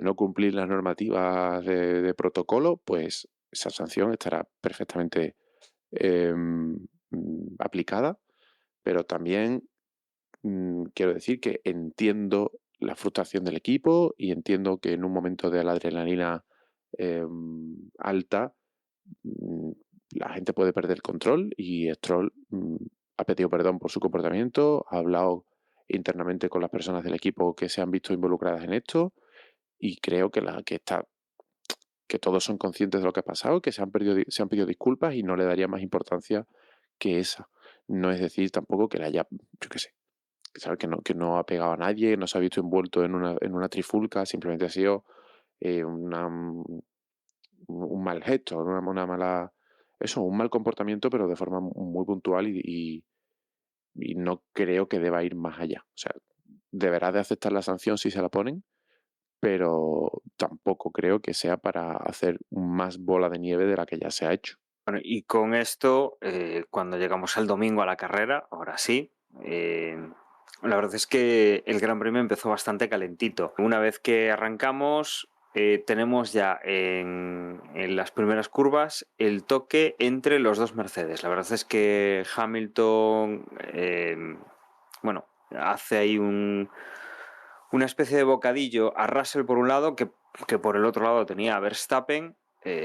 no cumplir las normativas de protocolo, pues esa sanción estará perfectamente aplicada, pero también quiero decir que entiendo la frustración del equipo y entiendo que en un momento de la adrenalina alta la gente puede perder el control y Stroll ha pedido perdón por su comportamiento, ha hablado internamente con las personas del equipo que se han visto involucradas en esto y creo que todos son conscientes de lo que ha pasado, que se han pedido disculpas y no le daría más importancia que esa. No es decir tampoco que le haya, yo qué sé, ¿sabes? Que no ha pegado a nadie, no se ha visto envuelto en una trifulca, simplemente ha sido un mal gesto, una mala... Eso, un mal comportamiento, pero de forma muy puntual y no creo que deba ir más allá. O sea, deberá de aceptar la sanción si se la ponen, pero tampoco creo que sea para hacer más bola de nieve de la que ya se ha hecho. Bueno, y con esto, cuando llegamos al domingo a la carrera, ahora sí, la verdad es que el Gran Premio empezó bastante calentito. Una vez que arrancamos, tenemos ya en las primeras curvas el toque entre los dos Mercedes. La verdad es que Hamilton, bueno, hace ahí una especie de bocadillo a Russell por un lado, que por el otro lado tenía a Verstappen.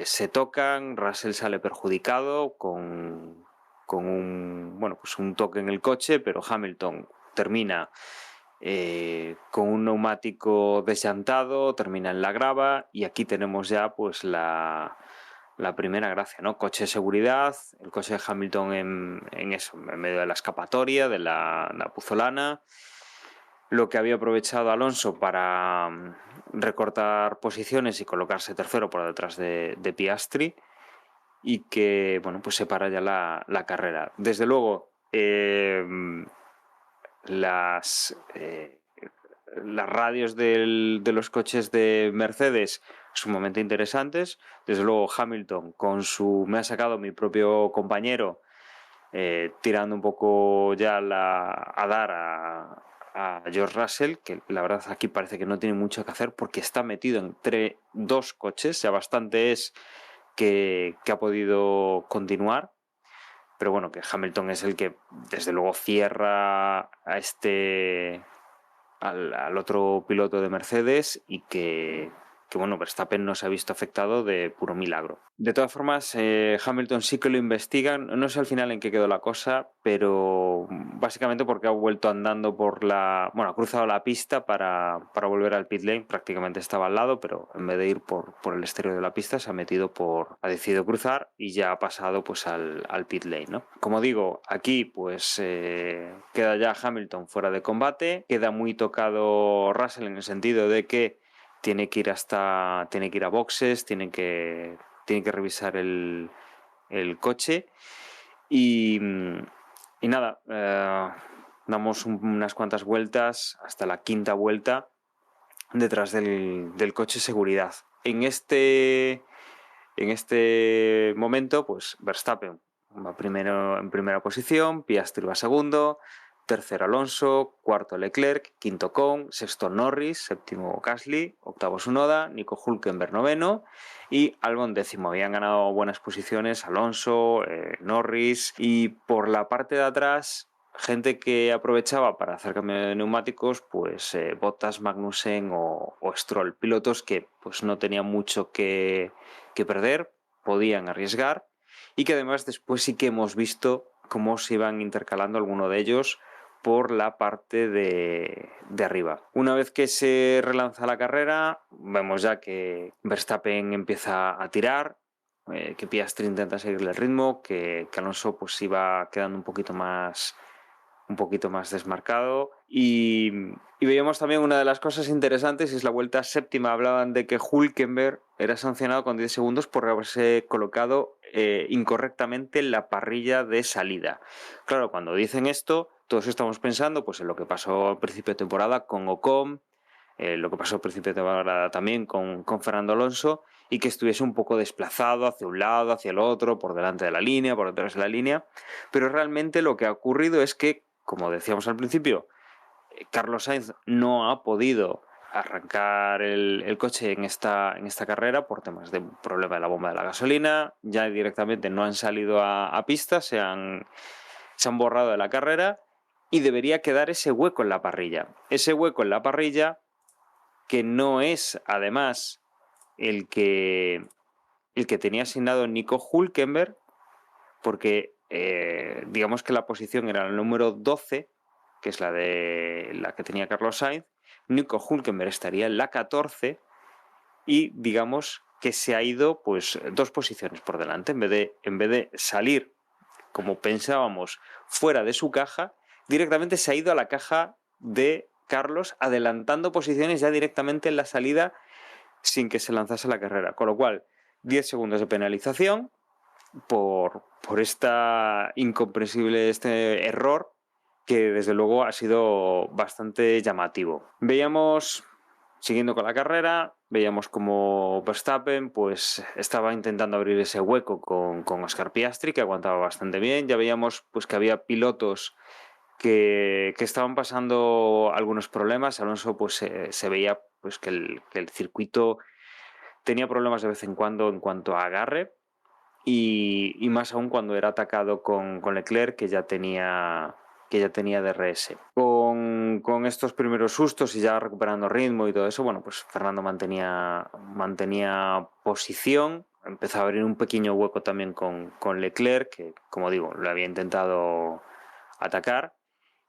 Se tocan, Russell sale perjudicado con un toque en el coche, pero Hamilton termina con un neumático desllantado, termina en la grava y aquí tenemos ya pues la primera gracia, ¿no? Coche de seguridad, el coche de Hamilton en medio de la escapatoria, de la puzolana. Lo que había aprovechado Alonso para recortar posiciones y colocarse tercero por detrás de Piastri y que, bueno, pues separa ya la carrera. Desde luego, las radios de los coches de Mercedes sumamente interesantes. Desde luego Hamilton con su "me ha sacado mi propio compañero", tirando un poco ya a dar a George Russell, que la verdad aquí parece que no tiene mucho que hacer porque está metido entre dos coches, ya bastante es que ha podido continuar, pero bueno, que Hamilton es el que desde luego cierra al otro piloto de Mercedes y que bueno, Verstappen no se ha visto afectado de puro milagro. De todas formas, Hamilton sí que lo investigan, no sé al final en qué quedó la cosa, pero básicamente porque ha vuelto andando ha cruzado la pista para volver al pit lane, prácticamente estaba al lado, pero en vez de ir por el exterior de la pista se ha decidido cruzar y ya ha pasado pues al pit lane, ¿no? Como digo, aquí pues queda ya Hamilton fuera de combate, queda muy tocado Russell en el sentido de que tiene que ir a boxes, tiene que revisar el coche y nada, damos unas cuantas vueltas hasta la quinta vuelta detrás del coche de seguridad. En este momento, pues Verstappen va primero en primera posición, Piastri va segundo, tercero Alonso, cuarto Leclerc, quinto Ocon, sexto Norris, séptimo Gasly, octavo Tsunoda, Nico Hülkenberg noveno y Albon décimo. Habían ganado buenas posiciones Alonso, Norris, y por la parte de atrás gente que aprovechaba para hacer cambio de neumáticos, pues Bottas, Magnussen o Stroll, pilotos que pues no tenían mucho que perder, podían arriesgar y que además después sí que hemos visto cómo se iban intercalando algunos de ellos por la parte de arriba. Una vez que se relanza la carrera, vemos ya que Verstappen empieza a tirar, que Piastri intenta seguirle el ritmo, que Alonso pues iba quedando un poquito más desmarcado y veíamos también una de las cosas interesantes, es la vuelta séptima. Hablaban de que Hülkenberg era sancionado con 10 segundos por haberse colocado incorrectamente en la parrilla de salida. Claro, cuando dicen esto, todos estamos pensando pues en lo que pasó al principio de temporada con Ocon, lo que pasó al principio de temporada también con Fernando Alonso, y que estuviese un poco desplazado hacia un lado, hacia el otro, por delante de la línea, por detrás de la línea, pero realmente lo que ha ocurrido es que, como decíamos al principio, Carlos Sainz no ha podido arrancar el coche en esta carrera por temas de problema de la bomba de la gasolina, ya directamente no han salido a pista, se han borrado de la carrera y debería quedar ese hueco en la parrilla. Ese hueco en la parrilla que no es además el que tenía asignado Nico Hülkenberg, porque digamos que la posición era el número 12, que es la que tenía Carlos Sainz. Nico Hülkenberg estaría en la 14 y digamos que se ha ido pues 2 posiciones por delante. En vez de salir como pensábamos fuera de su caja, directamente se ha ido a la caja de Carlos, adelantando posiciones ya directamente en la salida sin que se lanzase la carrera, con lo cual 10 segundos de penalización por esta incomprensible error que desde luego ha sido bastante llamativo. Veíamos, siguiendo con la carrera, veíamos como Verstappen pues estaba intentando abrir ese hueco con Oscar Piastri, que aguantaba bastante bien. Ya veíamos pues que había pilotos que estaban pasando algunos problemas. Alonso pues se veía pues que el circuito tenía problemas de vez en cuanto a agarre, y más aún cuando era atacado con Leclerc, que ya tenía DRS. Con estos primeros sustos y ya recuperando ritmo y todo eso, bueno, pues Fernando mantenía posición, empezó a abrir un pequeño hueco también con Leclerc, que como digo, lo había intentado atacar,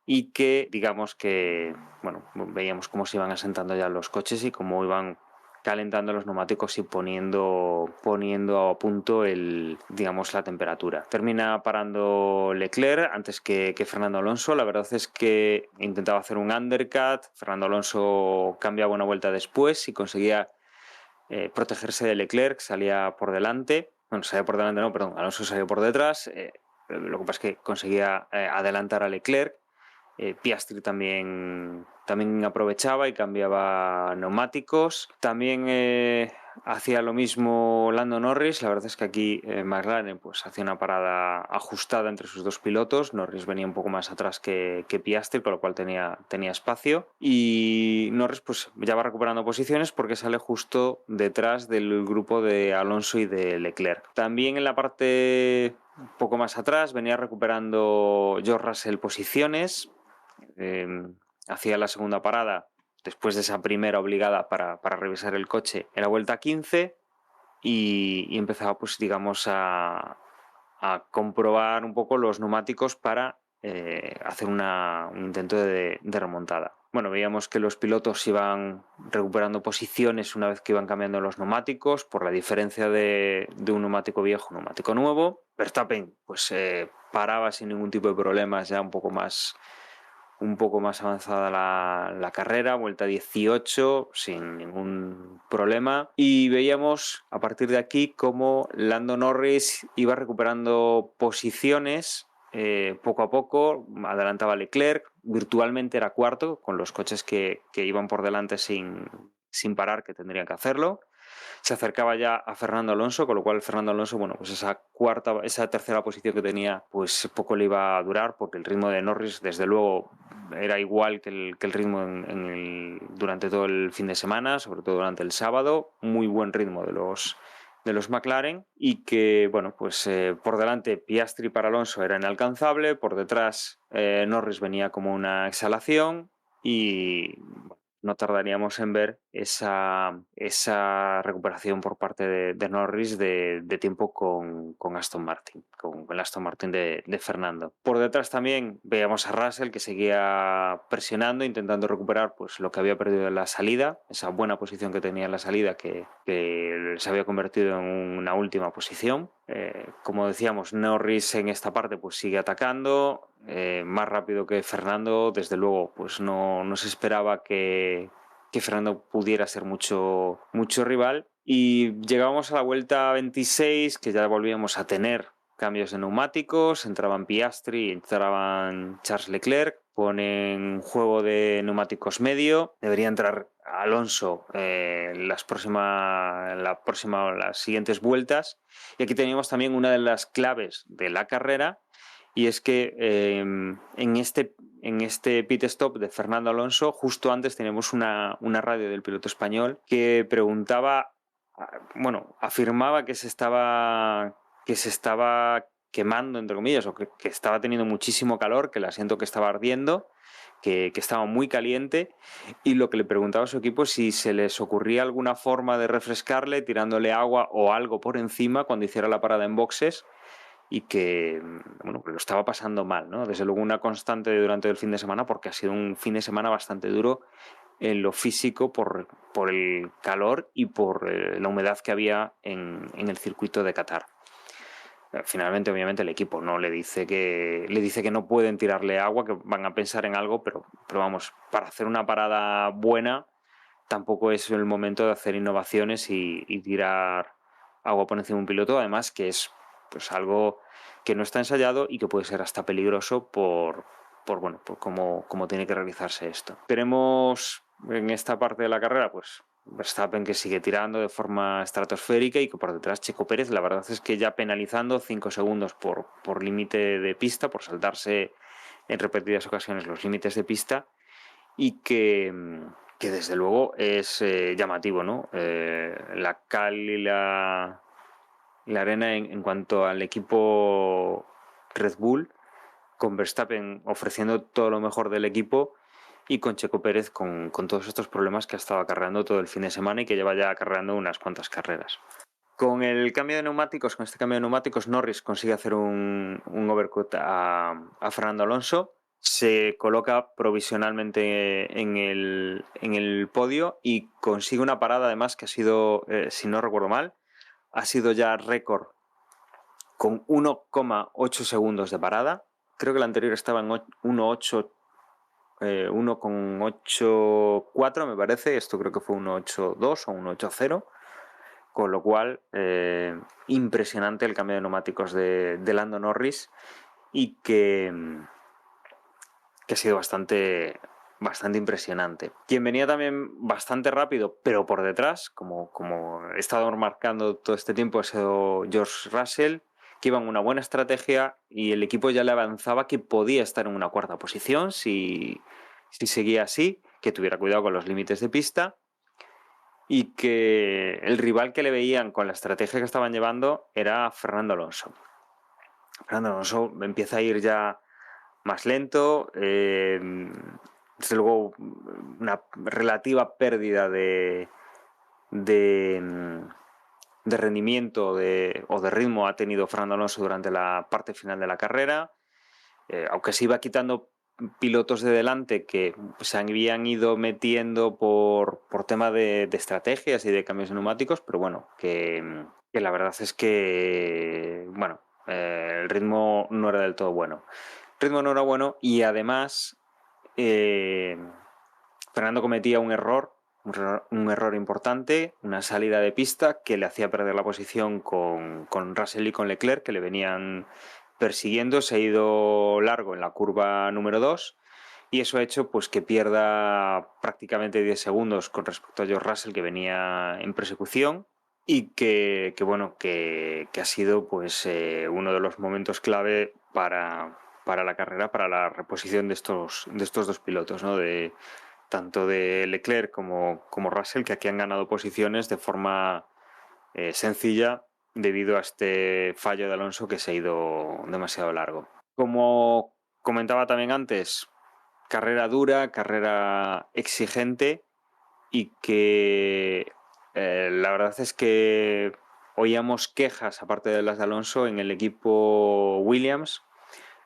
y que digamos que, bueno, veíamos cómo se iban asentando ya los coches y cómo iban calentando los neumáticos y poniendo a punto la temperatura. Termina parando Leclerc antes que Fernando Alonso. La verdad es que intentaba hacer un undercut. Fernando Alonso cambiaba una vuelta después y conseguía protegerse de Leclerc, salía por delante. Bueno, salía por delante, no, perdón, Alonso salió por detrás. Lo que pasa es que conseguía adelantar a Leclerc. Piastri también aprovechaba y cambiaba neumáticos. También hacía lo mismo Lando Norris. La verdad es que aquí McLaren pues hacía una parada ajustada entre sus dos pilotos. Norris venía un poco más atrás que Piastri, con lo cual tenía espacio, y Norris pues ya va recuperando posiciones porque sale justo detrás del grupo de Alonso y de Leclerc. También en la parte un poco más atrás venía recuperando George Russell posiciones. Hacía la segunda parada después de esa primera obligada para revisar el coche en la vuelta 15 y empezaba, pues digamos, a comprobar un poco los neumáticos para hacer un intento de remontada. Bueno, veíamos que los pilotos iban recuperando posiciones una vez que iban cambiando los neumáticos por la diferencia de un neumático viejo a un neumático nuevo. Verstappen pues paraba sin ningún tipo de problemas ya un poco más avanzada la carrera, vuelta 18 sin ningún problema, y veíamos a partir de aquí cómo Lando Norris iba recuperando posiciones poco a poco, adelantaba a Leclerc, virtualmente era cuarto con los coches que iban por delante sin parar, que tendrían que hacerlo. Se acercaba ya a Fernando Alonso, con lo cual Fernando Alonso, bueno, pues esa tercera posición que tenía, pues poco le iba a durar, porque el ritmo de Norris, desde luego, era igual que el ritmo durante todo el fin de semana, sobre todo durante el sábado, muy buen ritmo de los McLaren, y que, bueno, pues por delante Piastri para Alonso era inalcanzable, por detrás Norris venía como una exhalación y no tardaríamos en ver esa recuperación por parte de Norris de tiempo con Aston Martin, con el Aston Martin de Fernando. Por detrás también veíamos a Russell, que seguía presionando, intentando recuperar pues lo que había perdido en la salida, esa buena posición que tenía en la salida que se había convertido en una última posición. Como decíamos, Norris en esta parte pues sigue atacando, más rápido que Fernando. Desde luego pues no se esperaba que Fernando pudiera ser mucho rival, y llegábamos a la vuelta 26, que ya volvíamos a tener cambios de neumáticos, entraban Piastri, entraban Charles Leclerc, ponen juego de neumáticos medio, debería entrar Alonso las siguientes vueltas, y aquí teníamos también una de las claves de la carrera, y es que en este pit stop de Fernando Alonso, justo antes tenemos una radio del piloto español que afirmaba que se estaba quemando, entre comillas, o que estaba teniendo muchísimo calor, que el asiento que estaba ardiendo, que estaba muy caliente, y lo que le preguntaba a su equipo es si se les ocurría alguna forma de refrescarle tirándole agua o algo por encima cuando hiciera la parada en boxes, y que lo estaba pasando mal, ¿no? Desde luego una constante durante el fin de semana, porque ha sido un fin de semana bastante duro en lo físico por el calor y por la humedad que había en el circuito de Qatar. Finalmente, obviamente, el equipo no le dice que no pueden tirarle agua, que van a pensar en algo, pero vamos, para hacer una parada buena tampoco es el momento de hacer innovaciones y tirar agua por encima de un piloto, además que es pues algo que no está ensayado y que puede ser hasta peligroso por cómo tiene que realizarse esto. Tenemos en esta parte de la carrera pues Verstappen, que sigue tirando de forma estratosférica, y que por detrás Checo Pérez, la verdad es que ya penalizando 5 segundos por límite de pista, por saltarse en repetidas ocasiones los límites de pista, y que desde luego es llamativo, ¿no? La cal y la arena en cuanto al equipo Red Bull, con Verstappen ofreciendo todo lo mejor del equipo, y con Checo Pérez con todos estos problemas que ha estado acarreando todo el fin de semana y que lleva ya acarreando unas cuantas carreras. Con este cambio de neumáticos, Norris consigue hacer un overcut a Fernando Alonso, se coloca provisionalmente en el podio y consigue una parada, además, que ha sido, si no recuerdo mal, ha sido ya récord con 1,8 segundos de parada. Creo que la anterior estaba en 1,84, me parece. Esto creo que fue 1,82 o 1,80. Con lo cual, impresionante el cambio de neumáticos de Lando Norris, y que ha sido bastante impresionante. Quien venía también bastante rápido, pero por detrás, como he estado marcando todo este tiempo, ha sido George Russell, que iba en una buena estrategia, y el equipo ya le avanzaba que podía estar en una cuarta posición si seguía así, que tuviera cuidado con los límites de pista, y que el rival que le veían con la estrategia que estaban llevando era Fernando Alonso. Fernando Alonso empieza a ir ya más lento, desde luego una relativa pérdida de rendimiento o de ritmo ha tenido Fernando Alonso durante la parte final de la carrera, aunque se iba quitando pilotos de delante que se habían ido metiendo por tema de estrategias y de cambios de neumáticos, pero bueno, que la verdad es que bueno, el ritmo no era del todo bueno. El ritmo no era bueno y además Fernando cometía un error importante, una salida de pista que le hacía perder la posición con Russell y con Leclerc, que le venían persiguiendo. Se ha ido largo en la curva número 2 y eso ha hecho pues que pierda prácticamente 10 segundos con respecto a George Russell, que venía en persecución, y que ha sido pues uno de los momentos clave para la carrera, para la reposición de estos dos pilotos, ¿no? Tanto de Leclerc como Russell, que aquí han ganado posiciones de forma sencilla debido a este fallo de Alonso que se ha ido demasiado largo. Como comentaba también antes, carrera dura, carrera exigente, y que la verdad es que oíamos quejas, aparte de las de Alonso, en el equipo Williams.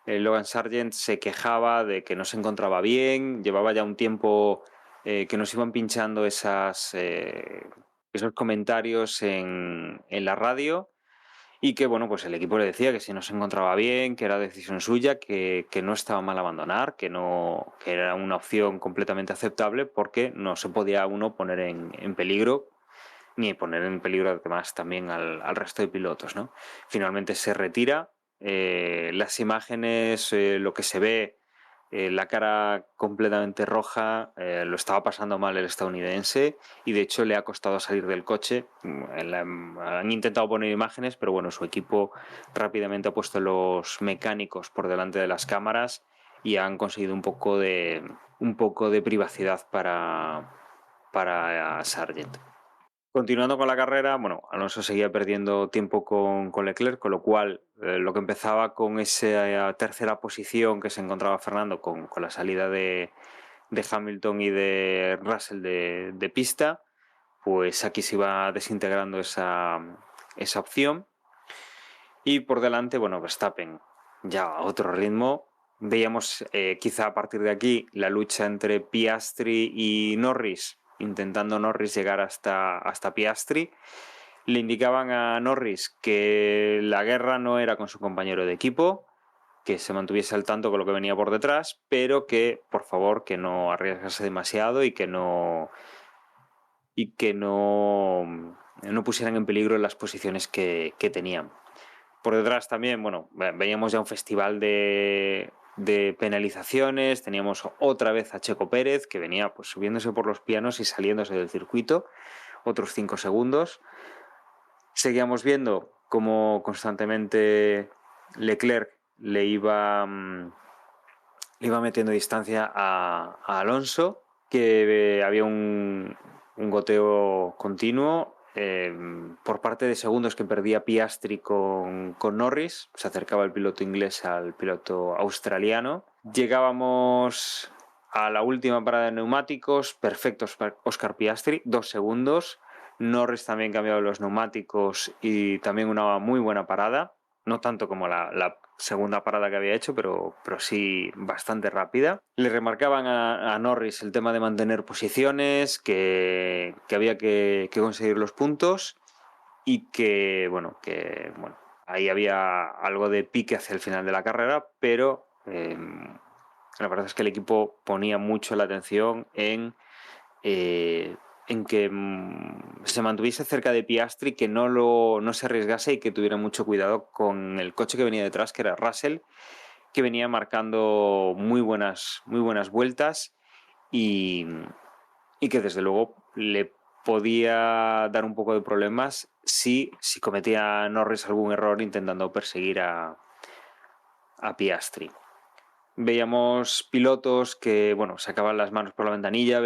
Logan Sargent se quejaba de que no se encontraba bien, llevaba ya un tiempo que nos iban pinchando esos comentarios en la radio, y que bueno, pues el equipo le decía que si no se encontraba bien, que era decisión suya, que no estaba mal abandonar, que era una opción completamente aceptable, porque no se podía uno poner en peligro, ni poner en peligro además también al resto de pilotos, ¿no? Finalmente se retira. Las imágenes, lo que se ve, la cara completamente roja, lo estaba pasando mal el estadounidense, y de hecho le ha costado salir del coche. Han intentado poner imágenes, pero bueno, su equipo rápidamente ha puesto los mecánicos por delante de las cámaras y han conseguido un poco de privacidad para Sargent. Continuando con la carrera, bueno, Alonso seguía perdiendo tiempo con Leclerc, con lo cual lo que empezaba con esa tercera posición que se encontraba Fernando con la salida de Hamilton y de Russell de pista, pues aquí se iba desintegrando esa opción. Y por delante, bueno, Verstappen ya a otro ritmo. Veíamos quizá a partir de aquí la lucha entre Piastri y Norris, intentando Norris llegar hasta Piastri. Le indicaban a Norris que la guerra no era con su compañero de equipo, que se mantuviese al tanto con lo que venía por detrás, pero que por favor que no arriesgase demasiado y que no pusieran en peligro las posiciones que tenían. Por detrás también, bueno, veíamos ya un festival de penalizaciones. Teníamos otra vez a Checo Pérez, que venía pues subiéndose por los pianos y saliéndose del circuito, otros 5 segundos. Seguíamos viendo cómo constantemente Leclerc le iba metiendo distancia a Alonso, que había un goteo continuo por parte de segundos que perdía Piastri con Norris. Se acercaba el piloto inglés al piloto australiano. Llegábamos a la última parada de neumáticos, perfectos para Oscar Piastri, 2 segundos. Norris también cambiaba los neumáticos y también una muy buena parada, no tanto como la segunda parada que había hecho, pero sí bastante rápida. Le remarcaban a Norris el tema de mantener posiciones, que había que conseguir los puntos, y que ahí había algo de pique hacia el final de la carrera, pero la verdad es que el equipo ponía mucho la atención en que se mantuviese cerca de Piastri, que no se arriesgase y que tuviera mucho cuidado con el coche que venía detrás, que era Russell, que venía marcando muy buenas vueltas y que desde luego le podía dar un poco de problemas si cometía Norris algún error intentando perseguir a Piastri. Veíamos pilotos que, sacaban las manos por la ventanilla,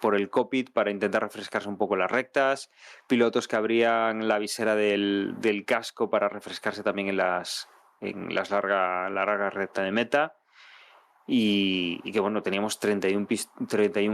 por el cockpit para intentar refrescarse un poco las rectas, pilotos que abrían la visera del casco para refrescarse también en la larga recta de meta, y que bueno, teníamos 31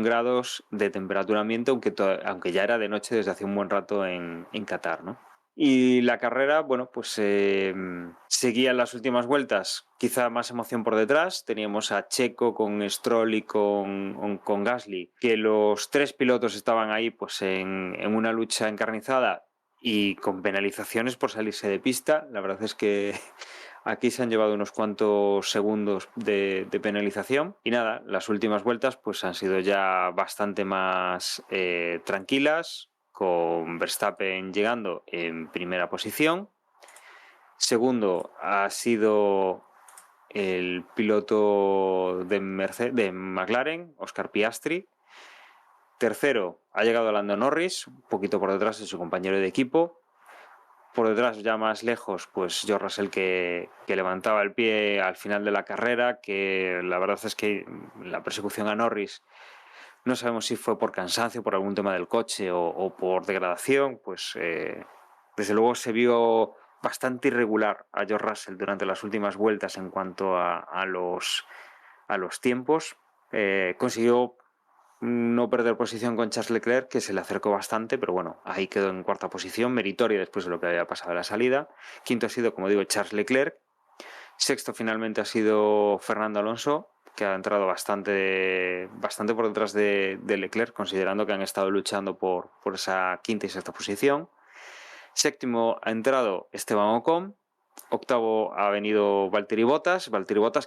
grados de temperatura ambiente, aunque ya era de noche desde hace un buen rato en Qatar, ¿no? Y la carrera, bueno, pues seguía en las últimas vueltas, quizá más emoción por detrás. Teníamos a Checo con Stroll y con Gasly, que los 3 pilotos estaban ahí pues en una lucha encarnizada y con penalizaciones por salirse de pista. La verdad es que aquí se han llevado unos cuantos segundos de penalización. Y nada, las últimas vueltas pues han sido ya bastante más tranquilas, con Verstappen llegando en primera posición. Segundo ha sido el piloto de McLaren, Oscar Piastri. Tercero ha llegado Lando Norris, un poquito por detrás de su compañero de equipo. Por detrás, ya más lejos, pues George Russell que levantaba el pie al final de la carrera, que la verdad es que la persecución a Norris, no sabemos si fue por cansancio, por algún tema del coche o por degradación, pues desde luego se vio bastante irregular a George Russell durante las últimas vueltas en cuanto a los tiempos. Consiguió no perder posición con Charles Leclerc, que se le acercó bastante, pero bueno, ahí quedó en cuarta posición, meritoria después de lo que había pasado en la salida. Quinto ha sido, como digo, Charles Leclerc. Sexto finalmente ha sido Fernando Alonso, que ha entrado bastante por detrás de Leclerc, considerando que han estado luchando por esa quinta y sexta posición. Séptimo ha entrado Esteban Ocon. Octavo ha venido Valtteri Bottas,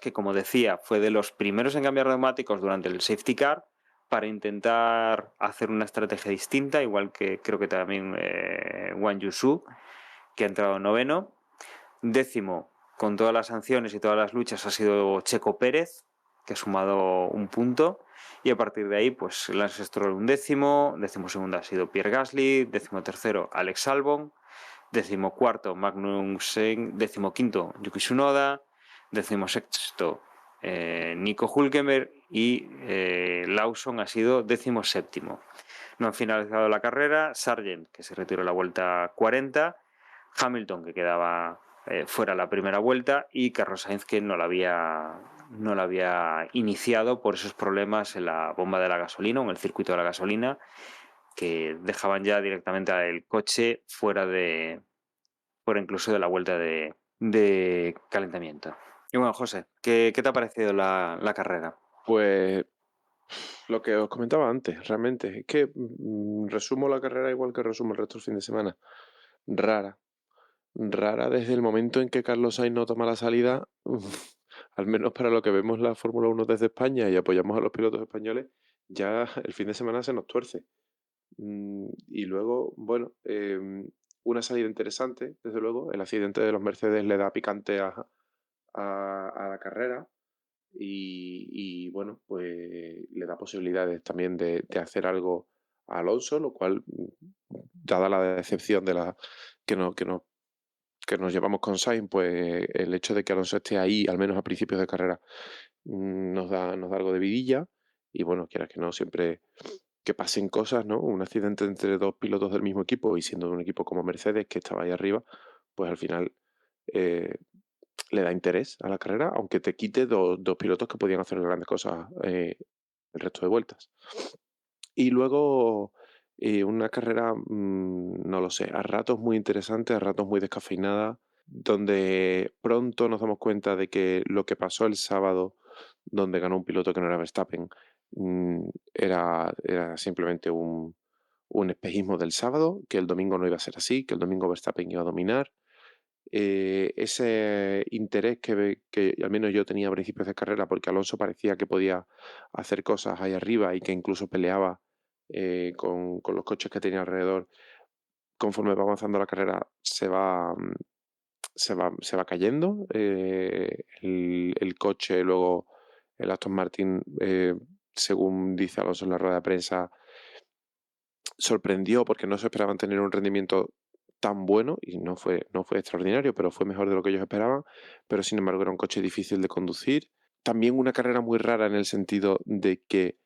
que, como decía, fue de los primeros en cambiar neumáticos durante el safety car para intentar hacer una estrategia distinta, igual que creo que también Wang Yusu, que ha entrado noveno. Décimo, con todas las sanciones y todas las luchas, ha sido Checo Pérez, que ha sumado un punto, y a partir de ahí pues Lance Stroll un décimo segundo ha sido Pierre Gasly, 13º Alex Albon, 14º Magnussen, 15º Yuki Tsunoda, 16º Nico Hülkenberg y Lawson ha sido 17º. No han finalizado la carrera Sargent, que se retiró la vuelta 40, Hamilton, que quedaba fuera la primera vuelta, y Carlos Sainz, que no la había iniciado por esos problemas en la bomba de la gasolina o en el circuito de la gasolina, que dejaban ya directamente el coche fuera incluso de la vuelta de calentamiento. Y bueno, José, ¿qué te ha parecido la carrera? Pues lo que os comentaba antes, realmente, es que resumo la carrera igual que resumo el resto del fin de semana. Rara desde el momento en que Carlos Sainz no toma la salida, al menos para lo que vemos la Fórmula 1 desde España y apoyamos a los pilotos españoles, ya el fin de semana se nos tuerce. Y luego, bueno, una salida interesante, desde luego. El accidente de los Mercedes le da picante a la carrera y bueno, pues le da posibilidades también de hacer algo a Alonso, lo cual, dada la decepción que nos llevamos con Sainz, pues el hecho de que Alonso esté ahí, al menos a principios de carrera, nos da algo de vidilla. Y bueno, quieras que no, siempre que pasen cosas, ¿no? Un accidente entre dos pilotos del mismo equipo y siendo de un equipo como Mercedes, que estaba ahí arriba, pues al final le da interés a la carrera, aunque te quite dos pilotos que podían hacer grandes cosas el resto de vueltas. Y luego una carrera, no lo sé, a ratos muy interesante, a ratos muy descafeinada, donde pronto nos damos cuenta de que lo que pasó el sábado, donde ganó un piloto que no era Verstappen, era simplemente un espejismo del sábado, que el domingo no iba a ser así, que el domingo Verstappen iba a dominar. Ese interés que al menos yo tenía a principios de carrera, porque Alonso parecía que podía hacer cosas ahí arriba y que incluso peleaba con los coches que tenía alrededor, conforme va avanzando la carrera se va cayendo. El coche, luego el Aston Martin, según dice Alonso en la rueda de prensa, sorprendió porque no se esperaban tener un rendimiento tan bueno y no fue extraordinario, pero fue mejor de lo que ellos esperaban. Pero sin embargo era un coche difícil de conducir. También una carrera muy rara en el sentido de que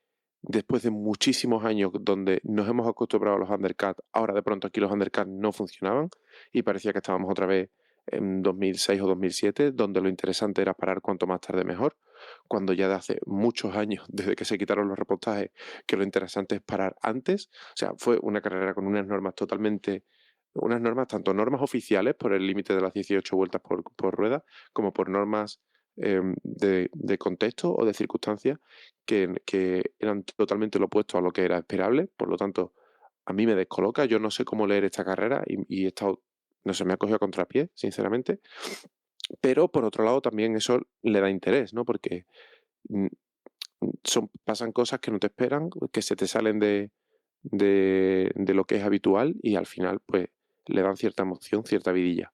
después de muchísimos años donde nos hemos acostumbrado a los undercut, ahora de pronto aquí los undercut no funcionaban y parecía que estábamos otra vez en 2006 o 2007, donde lo interesante era parar cuanto más tarde mejor. cuando ya de hace muchos años, desde que se quitaron los repostajes, que lo interesante es parar antes. O sea, fue una carrera con unas normas tanto normas oficiales por el límite de las 18 vueltas por rueda, como por normas de contexto o de circunstancias que eran totalmente lo opuesto a lo que era esperable. Por lo tanto, a mí me descoloca. Yo no sé cómo leer esta carrera y he estado, no sé, me ha cogido a contrapié, sinceramente. Pero por otro lado también eso le da interés, ¿no? Porque pasan cosas que no te esperan, que se te salen de lo que es habitual y al final pues le dan cierta emoción, cierta vidilla.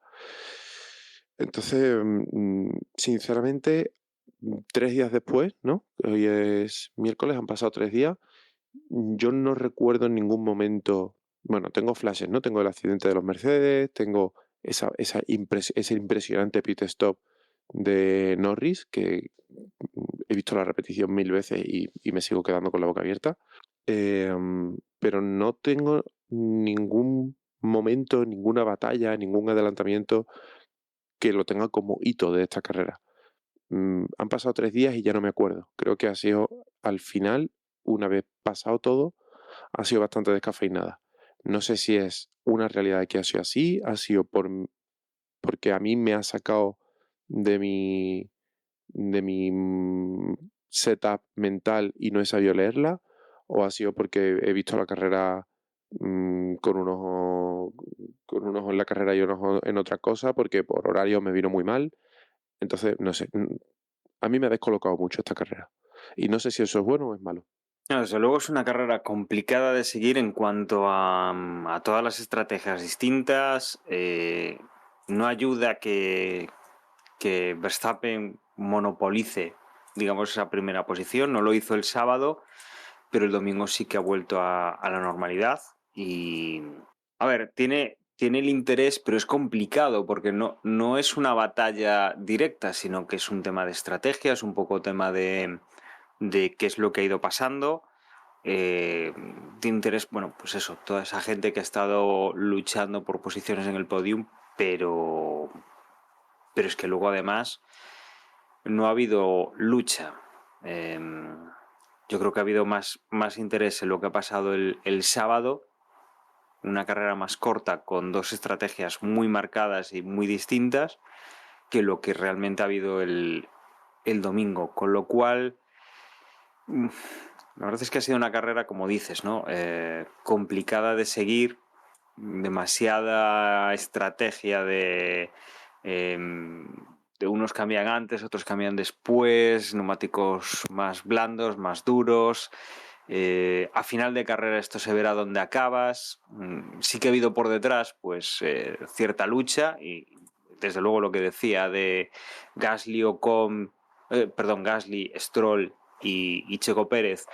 Entonces, sinceramente, 3 días después, ¿no? Hoy es miércoles, han pasado 3 días. Yo no recuerdo en ningún momento, bueno, tengo flashes, ¿no? Tengo el accidente de los Mercedes, tengo ese impresionante pit stop de Norris, que he visto la repetición 1000 veces y me sigo quedando con la boca abierta. Pero no tengo ningún momento, ninguna batalla, ningún adelantamiento que lo tenga como hito de esta carrera. Han pasado 3 días y ya no me acuerdo. Creo que ha sido, al final, una vez pasado todo, ha sido bastante descafeinada. No sé si es una realidad que ha sido así, ha sido porque a mí me ha sacado de mi setup mental y no he sabido leerla, o ha sido porque he visto la carrera con un ojo en la carrera y un ojo en otra cosa, porque por horario me vino muy mal. Entonces, no sé, a mí me ha descolocado mucho esta carrera. Y no sé si eso es bueno o es malo. No, desde luego es una carrera complicada de seguir en cuanto a todas las estrategias distintas. No ayuda que Verstappen monopolice, digamos, esa primera posición. No lo hizo el sábado, pero el domingo sí que ha vuelto a la normalidad. Y, a ver, tiene el interés, pero es complicado porque no es una batalla directa, sino que es un tema de estrategia, es un poco tema de qué es lo que ha ido pasando. De interés, bueno, pues eso, toda esa gente que ha estado luchando por posiciones en el podium, pero es que luego además no ha habido lucha. Yo creo que ha habido más interés en lo que ha pasado el sábado, una carrera más corta con 2 estrategias muy marcadas y muy distintas, que lo que realmente ha habido el domingo, con lo cual la verdad es que ha sido una carrera, como dices, ¿no? Complicada de seguir, demasiada estrategia de unos cambian antes, otros cambian después, neumáticos más blandos, más duros. A final de carrera esto se verá dónde acabas. Sí que ha habido por detrás pues cierta lucha y desde luego lo que decía de Gasly, Gasly, Stroll y Checo Pérez,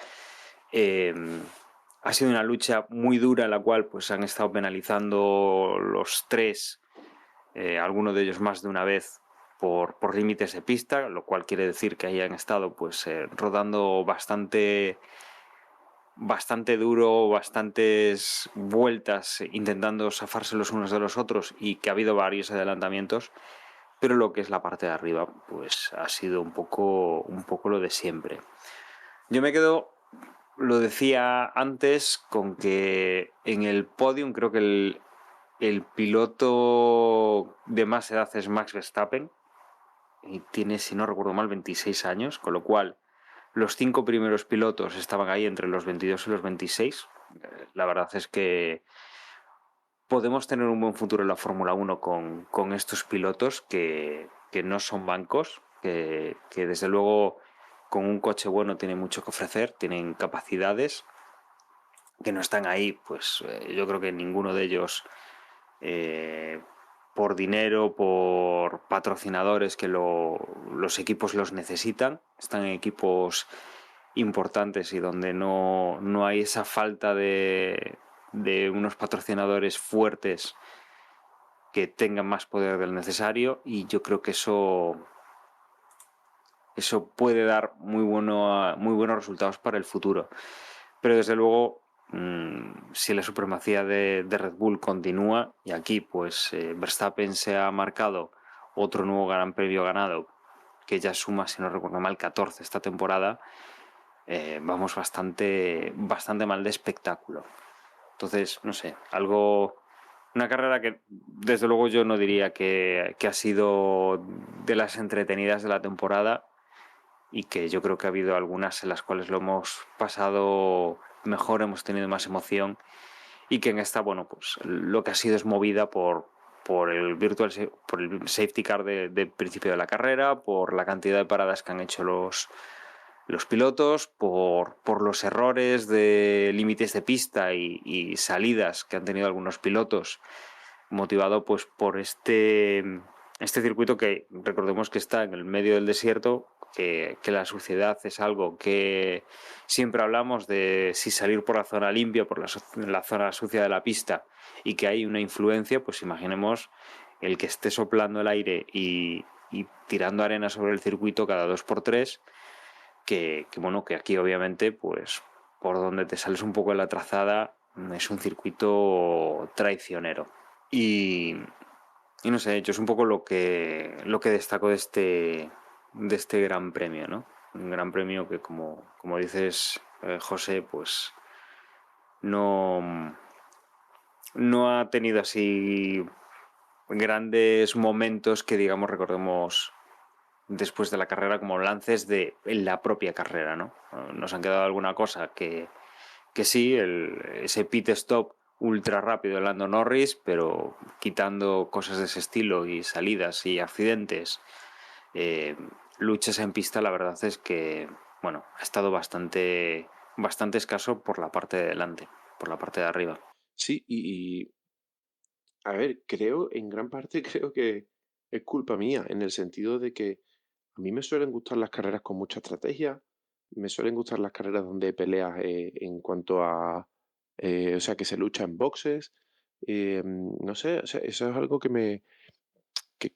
ha sido una lucha muy dura en la cual pues han estado penalizando los 3, algunos de ellos más de una vez por límites de pista, lo cual quiere decir que hayan estado pues rodando bastante duro, bastantes vueltas intentando zafarse los unos de los otros y que ha habido varios adelantamientos, pero lo que es la parte de arriba pues ha sido un poco lo de siempre. Yo me quedo, lo decía antes, con que en el podium creo que el piloto de más edad es Max Verstappen y tiene, si no recuerdo mal, 26 años, con lo cual los 5 primeros pilotos estaban ahí entre los 22 y los 26. La verdad es que podemos tener un buen futuro en la Fórmula 1 con estos pilotos que no son bancos, que desde luego con un coche bueno tienen mucho que ofrecer, tienen capacidades que no están ahí, pues yo creo que ninguno de ellos por dinero, por patrocinadores que los equipos los necesitan, están en equipos importantes y donde no hay esa falta de unos patrocinadores fuertes que tengan más poder del necesario, y yo creo que eso puede dar muy buenos resultados para el futuro. Pero desde luego, si la supremacía de Red Bull continúa, y aquí pues Verstappen se ha marcado otro nuevo Gran Premio ganado, que ya suma, si no recuerdo mal, 14 esta temporada, vamos bastante mal de espectáculo. Entonces, no sé, una carrera que desde luego yo no diría que ha sido de las entretenidas de la temporada, y que yo creo que ha habido algunas en las cuales lo hemos pasado mejor, hemos tenido más emoción, y que en esta, bueno, pues lo que ha sido es movida por el safety car del principio de la carrera, por la cantidad de paradas que han hecho los pilotos, por los errores de límites de pista y salidas que han tenido algunos pilotos, motivado pues por este circuito que recordemos que está en el medio del desierto, que la suciedad es algo que siempre hablamos de si salir por la zona limpia, por la zona sucia de la pista, y que hay una influencia. Pues imaginemos el que esté soplando el aire y tirando arena sobre el circuito cada 2x3, que bueno, que aquí obviamente pues por donde te sales un poco de la trazada es un circuito traicionero. Y no sé, yo es un poco lo que destaco de este Gran Premio, ¿no? Un Gran Premio que, como dices, José, pues no ha tenido así grandes momentos que, digamos, recordemos después de la carrera como lances en la propia carrera, ¿no? Nos han quedado alguna cosa que sí, ese pit stop ultra rápido de Lando Norris, pero quitando cosas de ese estilo y salidas y accidentes, luchas en pista, la verdad es que, bueno, ha estado bastante escaso por la parte de delante, por la parte de arriba. Sí, y a ver, en gran parte creo que es culpa mía, en el sentido de que a mí me suelen gustar las carreras con mucha estrategia, me suelen gustar las carreras donde hay peleas en cuanto a, o sea, que se lucha en boxes, no sé, o sea, eso es algo que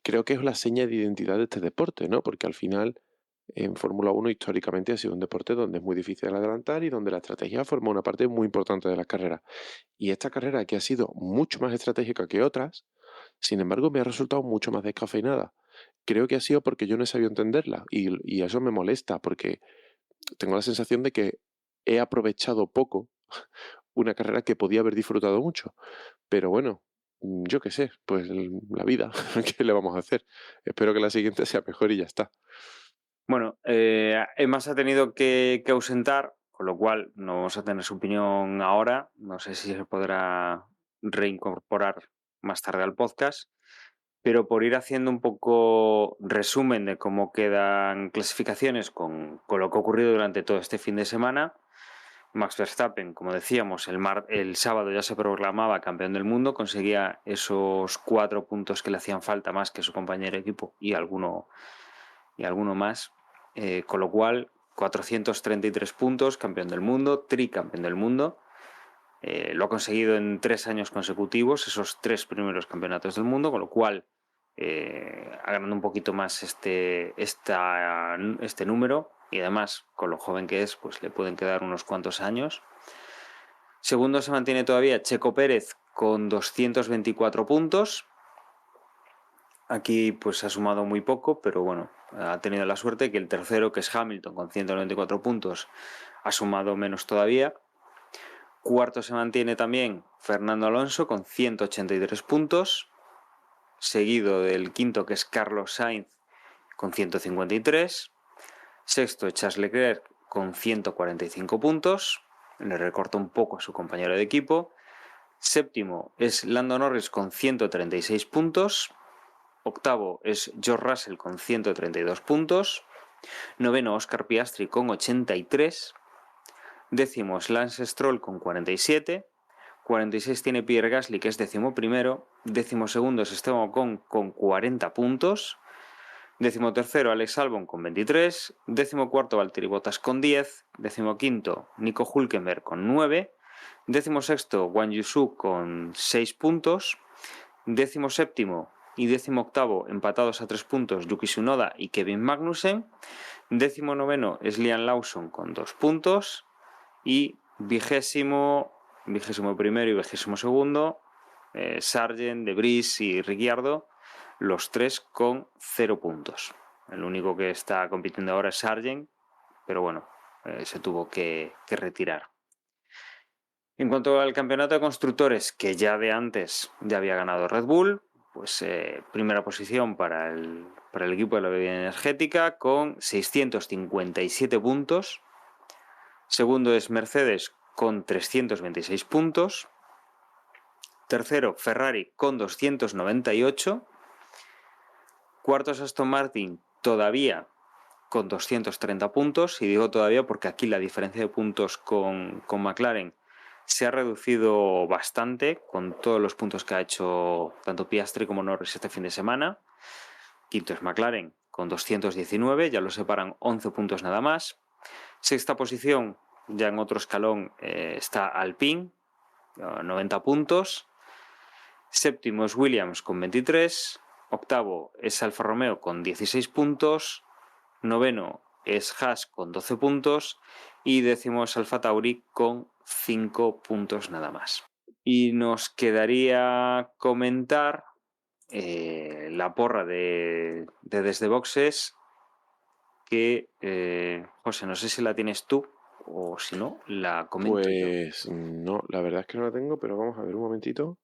creo que es la seña de identidad de este deporte, ¿no? Porque al final en Fórmula 1 históricamente ha sido un deporte donde es muy difícil adelantar y donde la estrategia forma una parte muy importante de las carreras. Y esta carrera, que ha sido mucho más estratégica que otras, sin embargo me ha resultado mucho más descafeinada. Creo que ha sido porque yo no he sabido entenderla, y eso me molesta porque tengo la sensación de que he aprovechado poco una carrera que podía haber disfrutado mucho. Pero bueno, yo qué sé, pues la vida, ¿qué le vamos a hacer? Espero que la siguiente sea mejor y ya está. Bueno, Emma se ha tenido que ausentar, con lo cual no vamos a tener su opinión ahora. No sé si se podrá reincorporar más tarde al podcast, pero por ir haciendo un poco resumen de cómo quedan clasificaciones con lo que ha ocurrido durante todo este fin de semana. Max Verstappen, como decíamos, el sábado ya se proclamaba campeón del mundo, conseguía esos 4 puntos que le hacían falta más que su compañero de equipo y alguno más, con lo cual 433 puntos, campeón del mundo, tricampeón del mundo. Lo ha conseguido en 3 años consecutivos, esos 3 primeros campeonatos del mundo, con lo cual agranda un poquito más este número, y además con lo joven que es, pues le pueden quedar unos cuantos años. Segundo se mantiene todavía Checo Pérez con 224 puntos. Aquí pues ha sumado muy poco, pero bueno, ha tenido la suerte que el tercero, que es Hamilton, con 194 puntos, ha sumado menos todavía. Cuarto se mantiene también Fernando Alonso con 183 puntos, seguido del quinto, que es Carlos Sainz, con 153. Sexto, Charles Leclerc con 145 puntos, le recorta un poco a su compañero de equipo. Séptimo es Lando Norris con 136 puntos. Octavo es George Russell con 132 puntos. Noveno, Oscar Piastri con 83. Décimo es Lance Stroll con 47. 46 tiene Pierre Gasly, que es 11º. 12º es Esteban Ocon con 40 puntos. 13º Alex Albon con 23. 14º Valtteri Bottas con 10. 15º Nico Hülkenberg con 9. 16º Guan Yu Zhou con 6 puntos. 17º y 18º empatados a 3 puntos Yuki Tsunoda y Kevin Magnussen. 19º es Liam Lawson con 2 puntos. Y 20º y 22º Sargent, De Vries y Ricciardo, los 3 con 0 puntos. El único que está compitiendo ahora es Sargent, pero bueno, se tuvo que retirar. En cuanto al campeonato de constructores, que ya de antes ya había ganado Red Bull, pues primera posición para el equipo de la bebida energética con 657 puntos. Segundo es Mercedes con 326 puntos. Tercero, Ferrari con 298. Cuarto es Aston Martin, todavía con 230 puntos. Y digo todavía porque aquí la diferencia de puntos con McLaren se ha reducido bastante con todos los puntos que ha hecho tanto Piastri como Norris este fin de semana. Quinto es McLaren con 219, ya lo separan 11 puntos nada más. Sexta posición, ya en otro escalón, está Alpine, 90 puntos. Séptimo es Williams con 23. Octavo es Alfa Romeo con 16 puntos. Noveno es Haas con 12 puntos. Y décimo es Alfa Tauri con 5 puntos nada más. Y nos quedaría comentar la porra de Desde Boxes, que José, no sé si la tienes tú o si no, la comento pues yo. No, la verdad es que no la tengo, pero vamos a ver un momentito.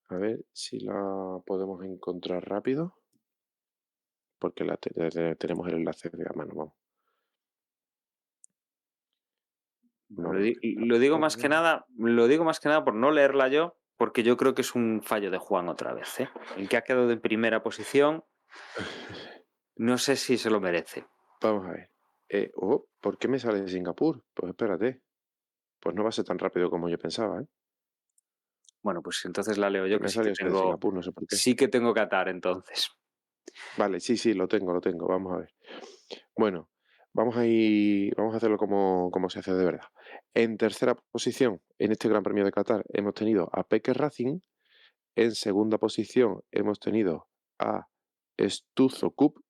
A ver si la podemos encontrar rápido. Porque tenemos el enlace de la mano, vamos. Lo digo más que nada por no leerla yo, porque yo creo que es un fallo de Juan otra vez, ¿eh? El que ha quedado en primera posición, no sé si se lo merece. Vamos a ver. ¿Por qué me sale de Singapur? Pues espérate. Pues no va a ser tan rápido como yo pensaba, ¿eh? Bueno, pues entonces la leo yo, que sí que tengo, de Singapur, no sé por qué. Sí que tengo que atar entonces. Vale, sí, lo tengo. Vamos a ver. Bueno, vamos a hacerlo como se hace de verdad. En tercera posición, en este Gran Premio de Qatar, hemos tenido a Peke Racing. En segunda posición hemos tenido a Stuzo Cup.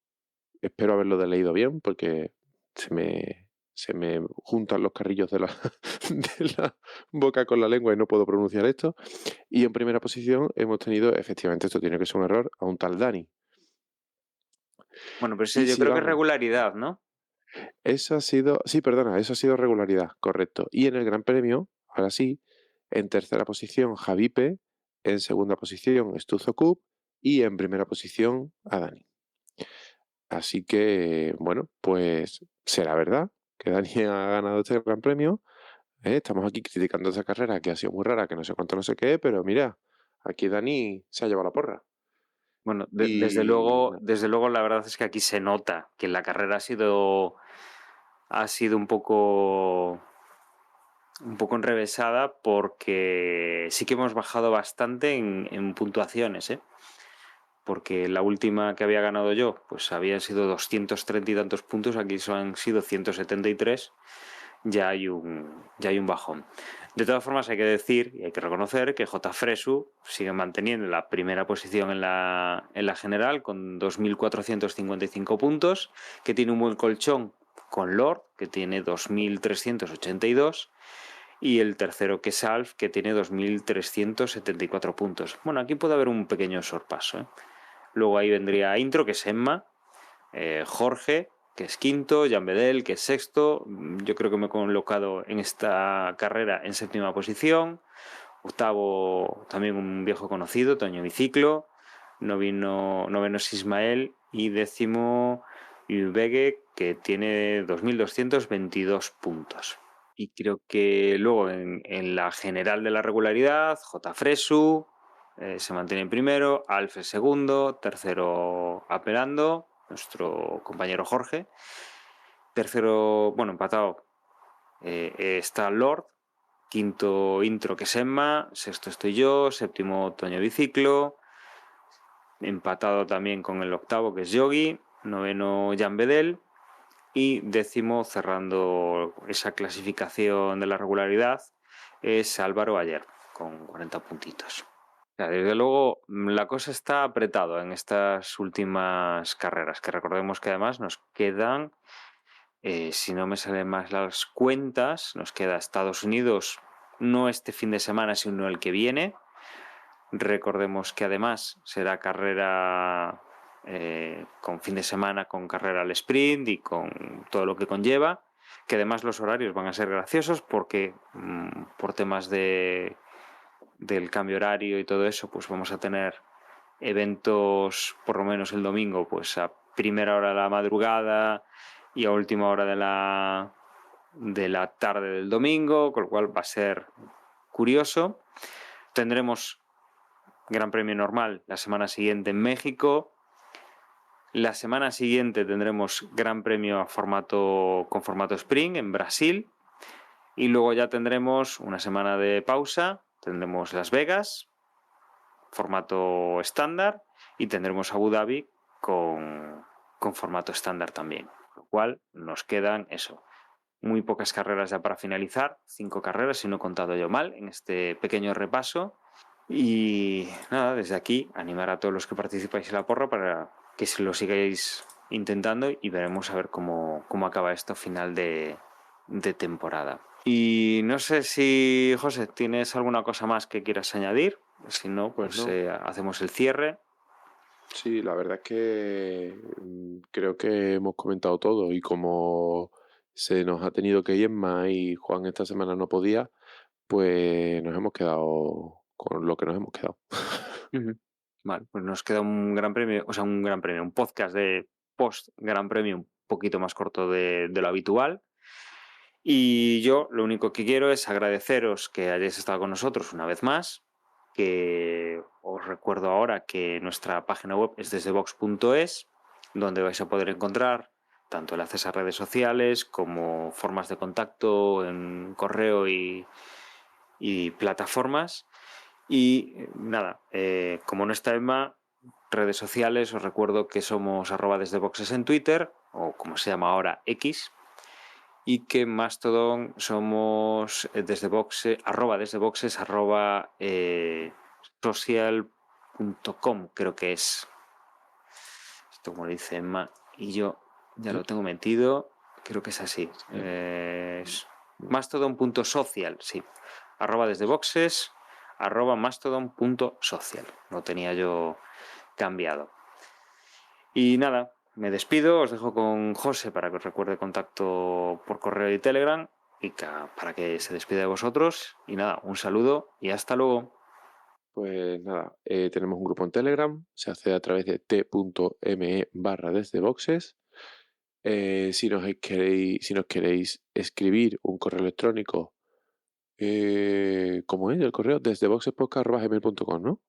Espero haberlo leído bien porque se me juntan los carrillos de la boca con la lengua y no puedo pronunciar esto. Y en primera posición hemos tenido, efectivamente, esto tiene que ser un error, a un tal Dani. Bueno, pero yo creo que es regularidad, ¿no? Eso ha sido regularidad, correcto. Y en el Gran Premio, ahora sí, en tercera posición Javipe, en segunda posición Stuzo Cup y en primera posición a Dani. Así que, bueno, pues será verdad que Dani ha ganado este Gran Premio. Estamos aquí criticando esa carrera que ha sido muy rara, que no sé cuánto, no sé qué, pero mira, aquí Dani se ha llevado la porra. Bueno, desde luego la verdad es que aquí se nota que la carrera ha sido un poco enrevesada, porque sí que hemos bajado bastante en puntuaciones, ¿eh? Porque la última que había ganado yo, pues habían sido 230 y tantos puntos, aquí han sido 173, ya hay un bajón. De todas formas, hay que decir y hay que reconocer que J. Fresu sigue manteniendo la primera posición en la general con 2.455 puntos, que tiene un buen colchón con Lord, que tiene 2.382, y el tercero, que es Alf, que tiene 2.374 puntos. Bueno, aquí puede haber un pequeño sorpaso, ¿eh? Luego ahí vendría Intro, que es Emma, Jorge, que es quinto, Jan Bedel, que es sexto. Yo creo que me he colocado en esta carrera en séptima posición. Octavo, también un viejo conocido, Toño Biciclo. Noveno es Ismael. Y décimo, Yubege, que tiene 2.222 puntos. Y creo que luego en la general de la regularidad, J. Fresu se mantiene en primero, Alf es segundo, tercero Apelando, nuestro compañero Jorge. Tercero, bueno, empatado, está Lord. Quinto, Intro, que es Emma. Sexto estoy yo. Séptimo, Toño Biciclo. Empatado también con el octavo, que es Yogi. Noveno, Jan Bedel. Y décimo, cerrando esa clasificación de la regularidad, es Álvaro Ayer, con 40 puntitos. Desde luego, la cosa está apretada en estas últimas carreras, que recordemos que además nos quedan, si no me salen más las cuentas, nos queda Estados Unidos, no este fin de semana, sino el que viene. Recordemos que además será carrera con fin de semana, con carrera al sprint y con todo lo que conlleva, que además los horarios van a ser graciosos porque por temas del cambio horario y todo eso, pues vamos a tener eventos por lo menos el domingo pues a primera hora de la madrugada y a última hora de la tarde del domingo, con lo cual va a ser curioso. Tendremos Gran Premio normal la semana siguiente en México. La semana siguiente tendremos Gran Premio con formato Sprint en Brasil. Y luego ya tendremos una semana de pausa. Tendremos Las Vegas, formato estándar. Y tendremos Abu Dhabi con formato estándar también. Con lo cual nos quedan muy pocas carreras ya para finalizar. 5 carreras, si no he contado yo mal, en este pequeño repaso. Y nada, desde aquí animar a todos los que participáis en la porra para que se lo sigáis intentando y veremos a ver cómo acaba esto final de temporada. Y no sé si, José, ¿tienes alguna cosa más que quieras añadir? Si no, pues no. Hacemos el cierre. Sí, la verdad es que creo que hemos comentado todo y como se nos ha tenido que ir Emma y Juan esta semana no podía, pues nos hemos quedado con lo que nos hemos quedado. Vale, pues nos queda un podcast de post Gran Premio un poquito más corto de lo habitual. Y yo lo único que quiero es agradeceros que hayáis estado con nosotros una vez más, que os recuerdo ahora que nuestra página web es desdevox.es, donde vais a poder encontrar tanto enlaces a redes sociales como formas de contacto en correo y plataformas. Y nada, como no está Emma, redes sociales, os recuerdo que somos @desdeboxes en Twitter, o como se llama ahora, X, y que en Mastodon somos desdeboxes, social.com, creo que es. Esto como lo dice Emma, y yo ya lo tengo metido, creo que es así. Es mastodon.social, sí. @desdeboxes, @mastodon.social. Lo tenía yo cambiado. Y nada, me despido, os dejo con José para que os recuerde contacto por correo y Telegram y para que se despida de vosotros. Y nada, un saludo y hasta luego. Pues nada, tenemos un grupo en Telegram, se hace a través de t.me/desdeboxes. Si nos queréis escribir un correo electrónico, ¿cómo es el correo? desdeboxespodcast@gmail.com, ¿no?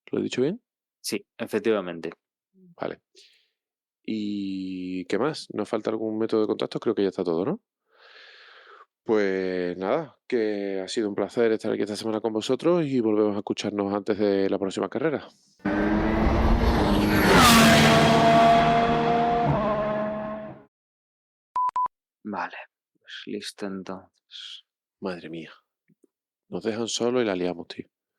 ¿Lo he dicho bien? Sí, efectivamente. Vale. ¿Y qué más? ¿Nos falta algún método de contacto? Creo que ya está todo, ¿no? Pues nada, que ha sido un placer estar aquí esta semana con vosotros y volvemos a escucharnos antes de la próxima carrera. Vale, pues listo entonces. Madre mía. Nos dejan solo y la liamos, tío.